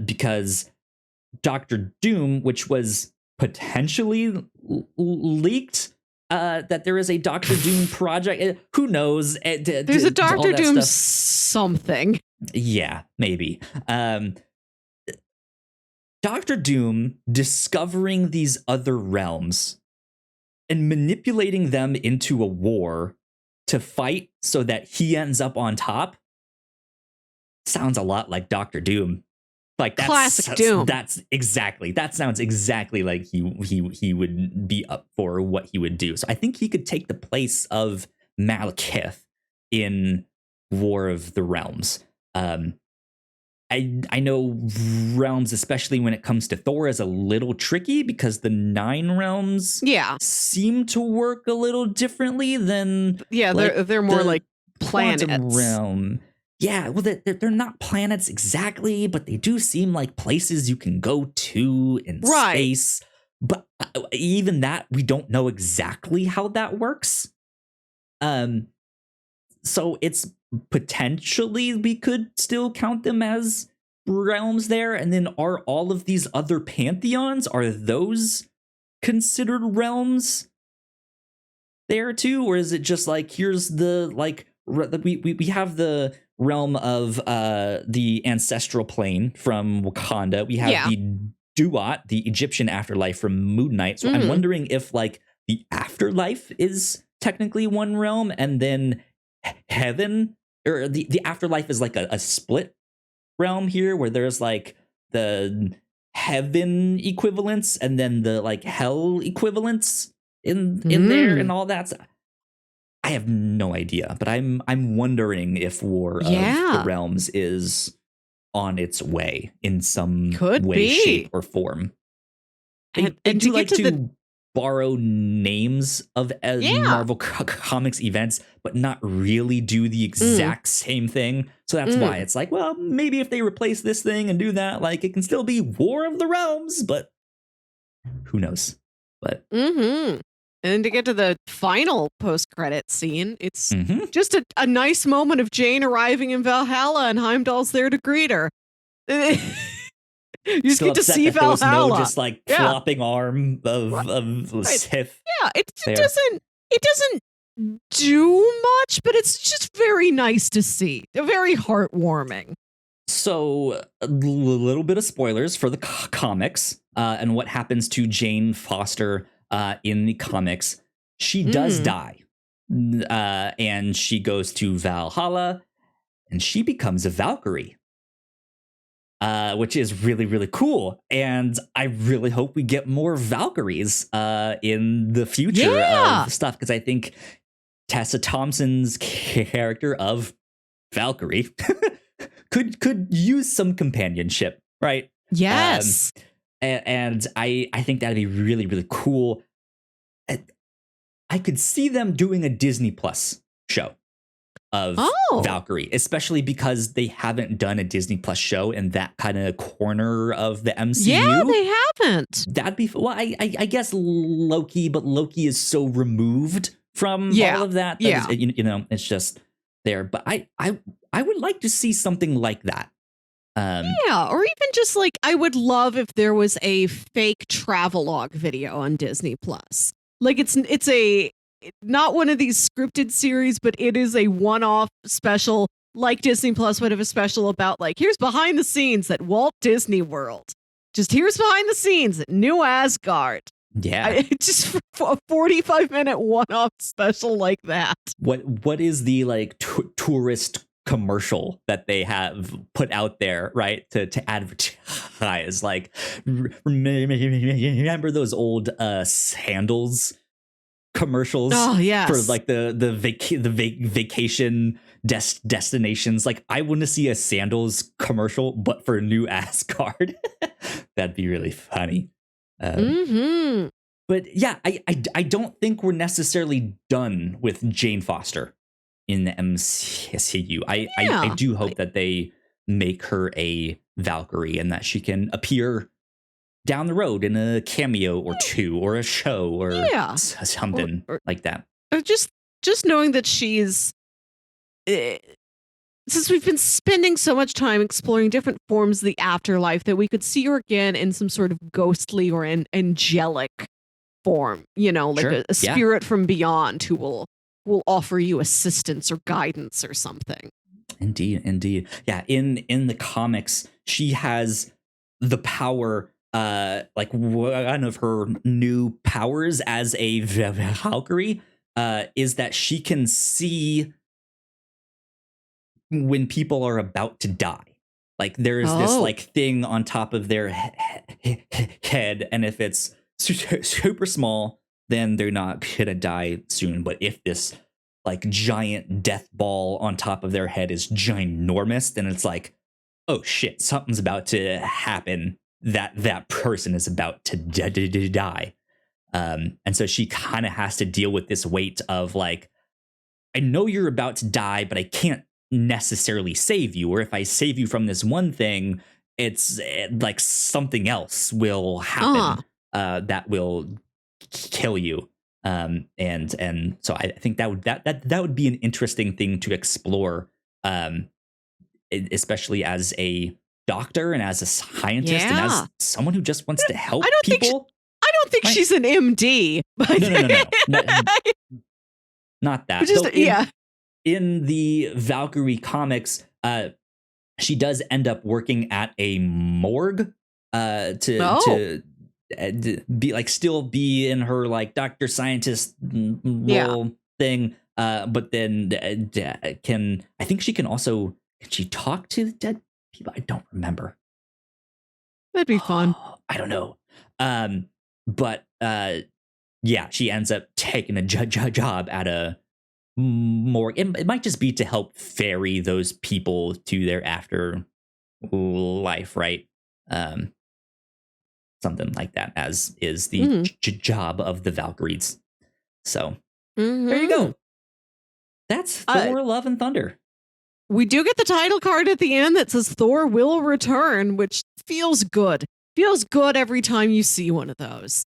Because Doctor Doom, which was potentially leaked, that there is a Doctor Doom project. Who knows? There's a Doctor Doom something. Yeah, maybe. Doctor Doom discovering these other realms and manipulating them into a war to fight so that he ends up on top sounds a lot like Doctor Doom. Like that's classic Doom. That sounds exactly like he would be up for what he would do. So I think he could take the place of Malekith in War of the Realms. I know realms, especially when it comes to Thor, is a little tricky because the 9 realms seem to work a little differently than they're more like planets. Realm. Yeah, well, they're not planets exactly, but they do seem like places you can go to in space. But even that, we don't know exactly how that works. So it's potentially we could still count them as realms there. And then are all of these other pantheons, are those considered realms there too? Or is it just like, here's the, like, we have the realm of the ancestral plane from Wakanda. We have the Duat, the Egyptian afterlife from Moon Knight. So I'm wondering if like the afterlife is technically one realm, and then heaven or the afterlife is like a split realm here where there's like the heaven equivalents and then the like hell equivalents in there and all that. I have no idea, but I'm wondering if War of the Realms is on its way in some way, shape, or form. They do like to borrow names of Marvel Comics events, but not really do the exact same thing. So that's why it's like, well, maybe if they replace this thing and do that, like it can still be War of the Realms, but who knows? But and to get to the final post-credit scene, it's just a nice moment of Jane arriving in Valhalla and Heimdall's there to greet her. You just get to see Valhalla. There was no just like flopping arm of Sith. Yeah, it doesn't do much, but it's just very nice to see. Very heartwarming. So a little bit of spoilers for the comics and what happens to Jane Foster in the comics. She does die, and she goes to Valhalla, and she becomes a Valkyrie. Which is really, really cool. And I really hope we get more Valkyries in the future of stuff, because I think Tessa Thompson's character of Valkyrie could use some companionship, right? Yes. And I think that'd be really, really cool. I could see them doing a Disney Plus show of Valkyrie, especially because they haven't done a Disney Plus show in that kind of corner of the MCU. Yeah, they haven't. That'd be well. I guess Loki, but Loki is so removed from all of that. You know, it's just there. But I would like to see something like that. Or even just like I would love if there was a fake travelogue video on Disney Plus. Like it's a not one of these scripted series, but it is a one-off special, like Disney Plus would have a special about, like, here's behind the scenes at Walt Disney World. Just here's behind the scenes at New Asgard. Yeah. Just a 45-minute one-off special like that. What is the, like, tourist commercial that they have put out there, right, to advertise? Like, remember those old sandals commercials for like the vacation destinations? Like, I want to see a sandals commercial but for New Asgard. That'd be really funny. But yeah, I don't think we're necessarily done with Jane Foster in the MCU. I do hope that they make her a Valkyrie and that she can appear down the road in a cameo or two or a show or something like that. Just knowing that she's since we've been spending so much time exploring different forms of the afterlife, that we could see her again in some sort of ghostly or angelic form, like a spirit from beyond who will offer you assistance or guidance or something. Indeed. Yeah, in the comics, she has the power, like one of her new powers as a Valkyrie is that she can see when people are about to die. Like there's this like thing on top of their head, and if it's super small, then they're not gonna die soon. But if this like giant death ball on top of their head is ginormous, then it's like, oh shit, something's about to happen. That person is about to die. And so she kind of has to deal with this weight of like, I know you're about to die, but I can't necessarily save you. Or if I save you from this one thing, it's like something else will happen that will kill you. And so I think that would be an interesting thing to explore, especially as a doctor and as a scientist and as someone who just wants to help people. I don't think she's an MD. No. Not that. Just, in the Valkyrie comics, she does end up working at a morgue to be like still be in her like doctor scientist role thing. But then can she talk to the dead people? I don't remember. That'd be fun. I don't know. But she ends up taking a job at a morgue. It might just be to help ferry those people to their afterlife, right? Something like that, as is the job of the Valkyries. So there you go. That's Thor: Love and Thunder. We do get the title card at the end that says Thor will return, which feels good. Feels good every time you see one of those.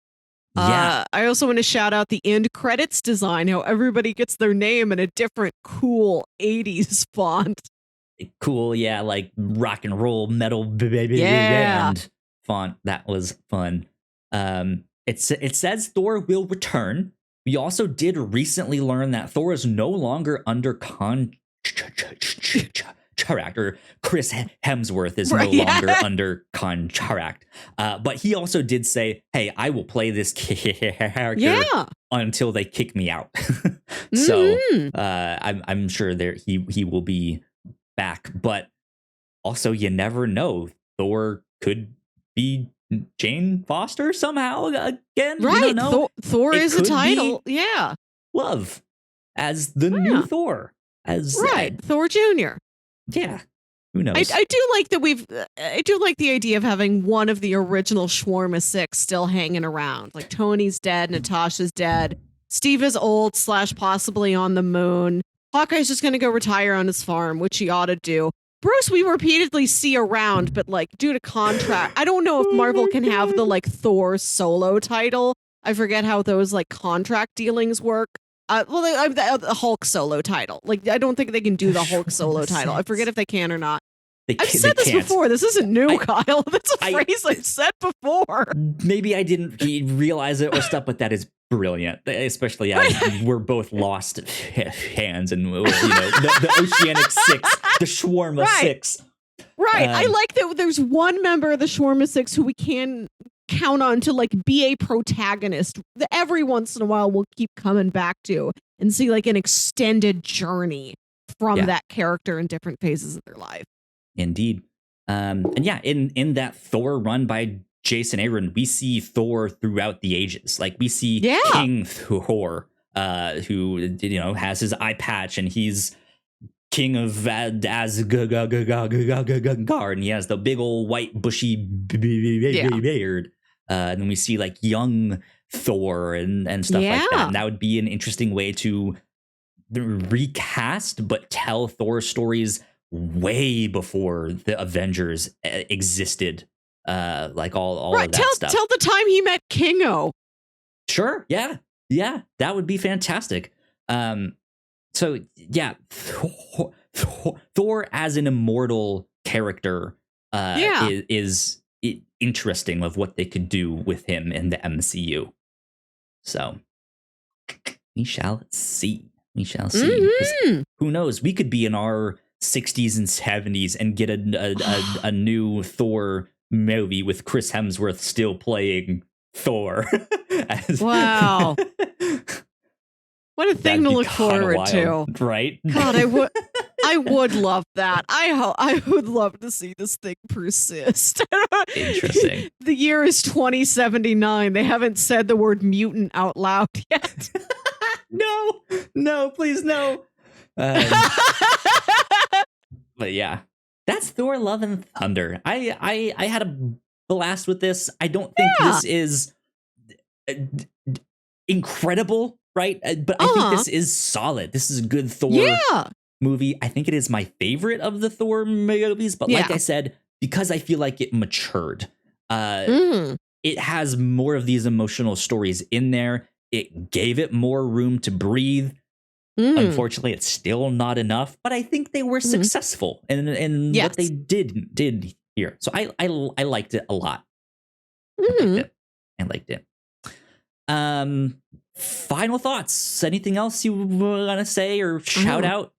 I also want to shout out the end credits design, how everybody gets their name in a different cool 80s font. Cool, like rock and roll metal band font. That was fun. It says Thor will return. We also did recently learn that Thor is no longer under contract, or Chris Hemsworth is no longer under contract. But he also did say, hey, I will play this character until they kick me out. So I'm sure he will be back. But also, you never know. Thor could be Jane Foster somehow again. Right. You don't know. Thor is a title. Love as the new Thor. Thor Jr. Yeah, who knows? I do like that I do like the idea of having one of the original Shawarma Six still hanging around. Like Tony's dead, Natasha's dead, Steve is old / possibly on the moon. Hawkeye's just going to go retire on his farm, which he ought to do. Bruce, we repeatedly see around, but like due to contract, I don't know if Marvel can have the like Thor solo title. I forget how those like contract dealings work. The Hulk solo title. Like, I don't think they can do the Hulk solo title. I forget if they can or not. I've said this before. This isn't new, Kyle. That's a phrase I've said before. Maybe I didn't realize it or stuff, but that is brilliant. Especially as we're both lost hands and, the Oceanic Six, the Shawarma Six. Right. I like that there's one member of the Shawarma Six who we can count on to like be a protagonist that every once in a while we'll keep coming back to and see like an extended journey from that character in different phases of their life. Indeed. And in that Thor run by Jason Aaron, we see Thor throughout the ages. Like we see King Thor, who has his eye patch and he's king of Asgard, and he has the big old white bushy beard. and then we see like young Thor and stuff like that. And that would be an interesting way to recast, but tell Thor stories way before the Avengers existed. Like all of that stuff. Tell the time he met Kingo. Sure. Yeah. That would be fantastic. So yeah, Thor as an immortal character is interesting of what they could do with him in the MCU. So we shall see. Mm-hmm. Who knows? We could be in our 60s and 70s and get a new Thor movie with Chris Hemsworth still playing Thor. Wow. What a thing to look forward to. Right? God, I would love that. I would love to see this thing persist. Interesting. The year is 2079. They haven't said the word mutant out loud yet. No, please no. But yeah, that's Thor: Love and Thunder. I had a blast with this. I don't think this is incredible, right? But I think this is solid. This is a good Thor movie. I think it is my favorite of the Thor movies. But like I said, because I feel like it matured, it has more of these emotional stories in there. It gave it more room to breathe. Unfortunately, it's still not enough, but I think they were successful in what they did here. So I liked it a lot. I liked it. Final thoughts. Anything else you want to say or shout out?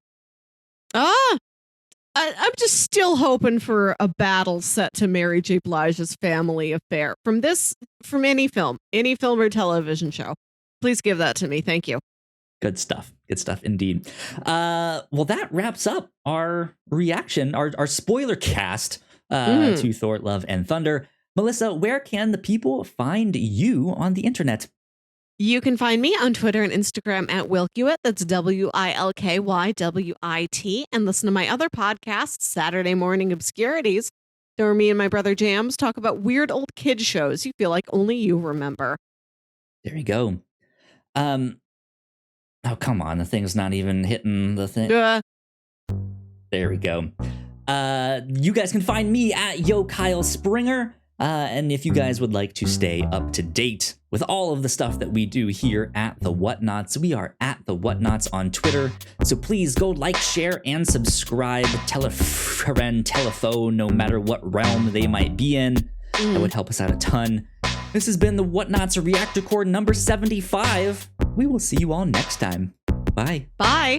I'm just still hoping for a battle set to Mary J. Blige's family affair from any film or television show. Please give that to me. Thank you. Good stuff indeed. Well, that wraps up our reaction, our spoiler cast to Thor: Love and Thunder. Melissa, where can the people find you on the internet? You can find me on Twitter and Instagram at Wilkywit. That's WILKYWIT. And listen to my other podcast, Saturday Morning Obscurities, where me and my brother Jams talk about weird old kid shows you feel like only you remember. There you go. Oh, come on. The thing's not even hitting the thing. There we go. You guys can find me at Yo Kyle Springer. And if you guys would like to stay up to date with all of the stuff that we do here at The Whatnots, we are at The Whatnots on Twitter. So please go like, share, and subscribe. Tell a friend, tell a foe, no matter what realm they might be in. That would help us out a ton. This has been The Whatnots Reactor Core number 75. We will see you all next time. Bye. Bye.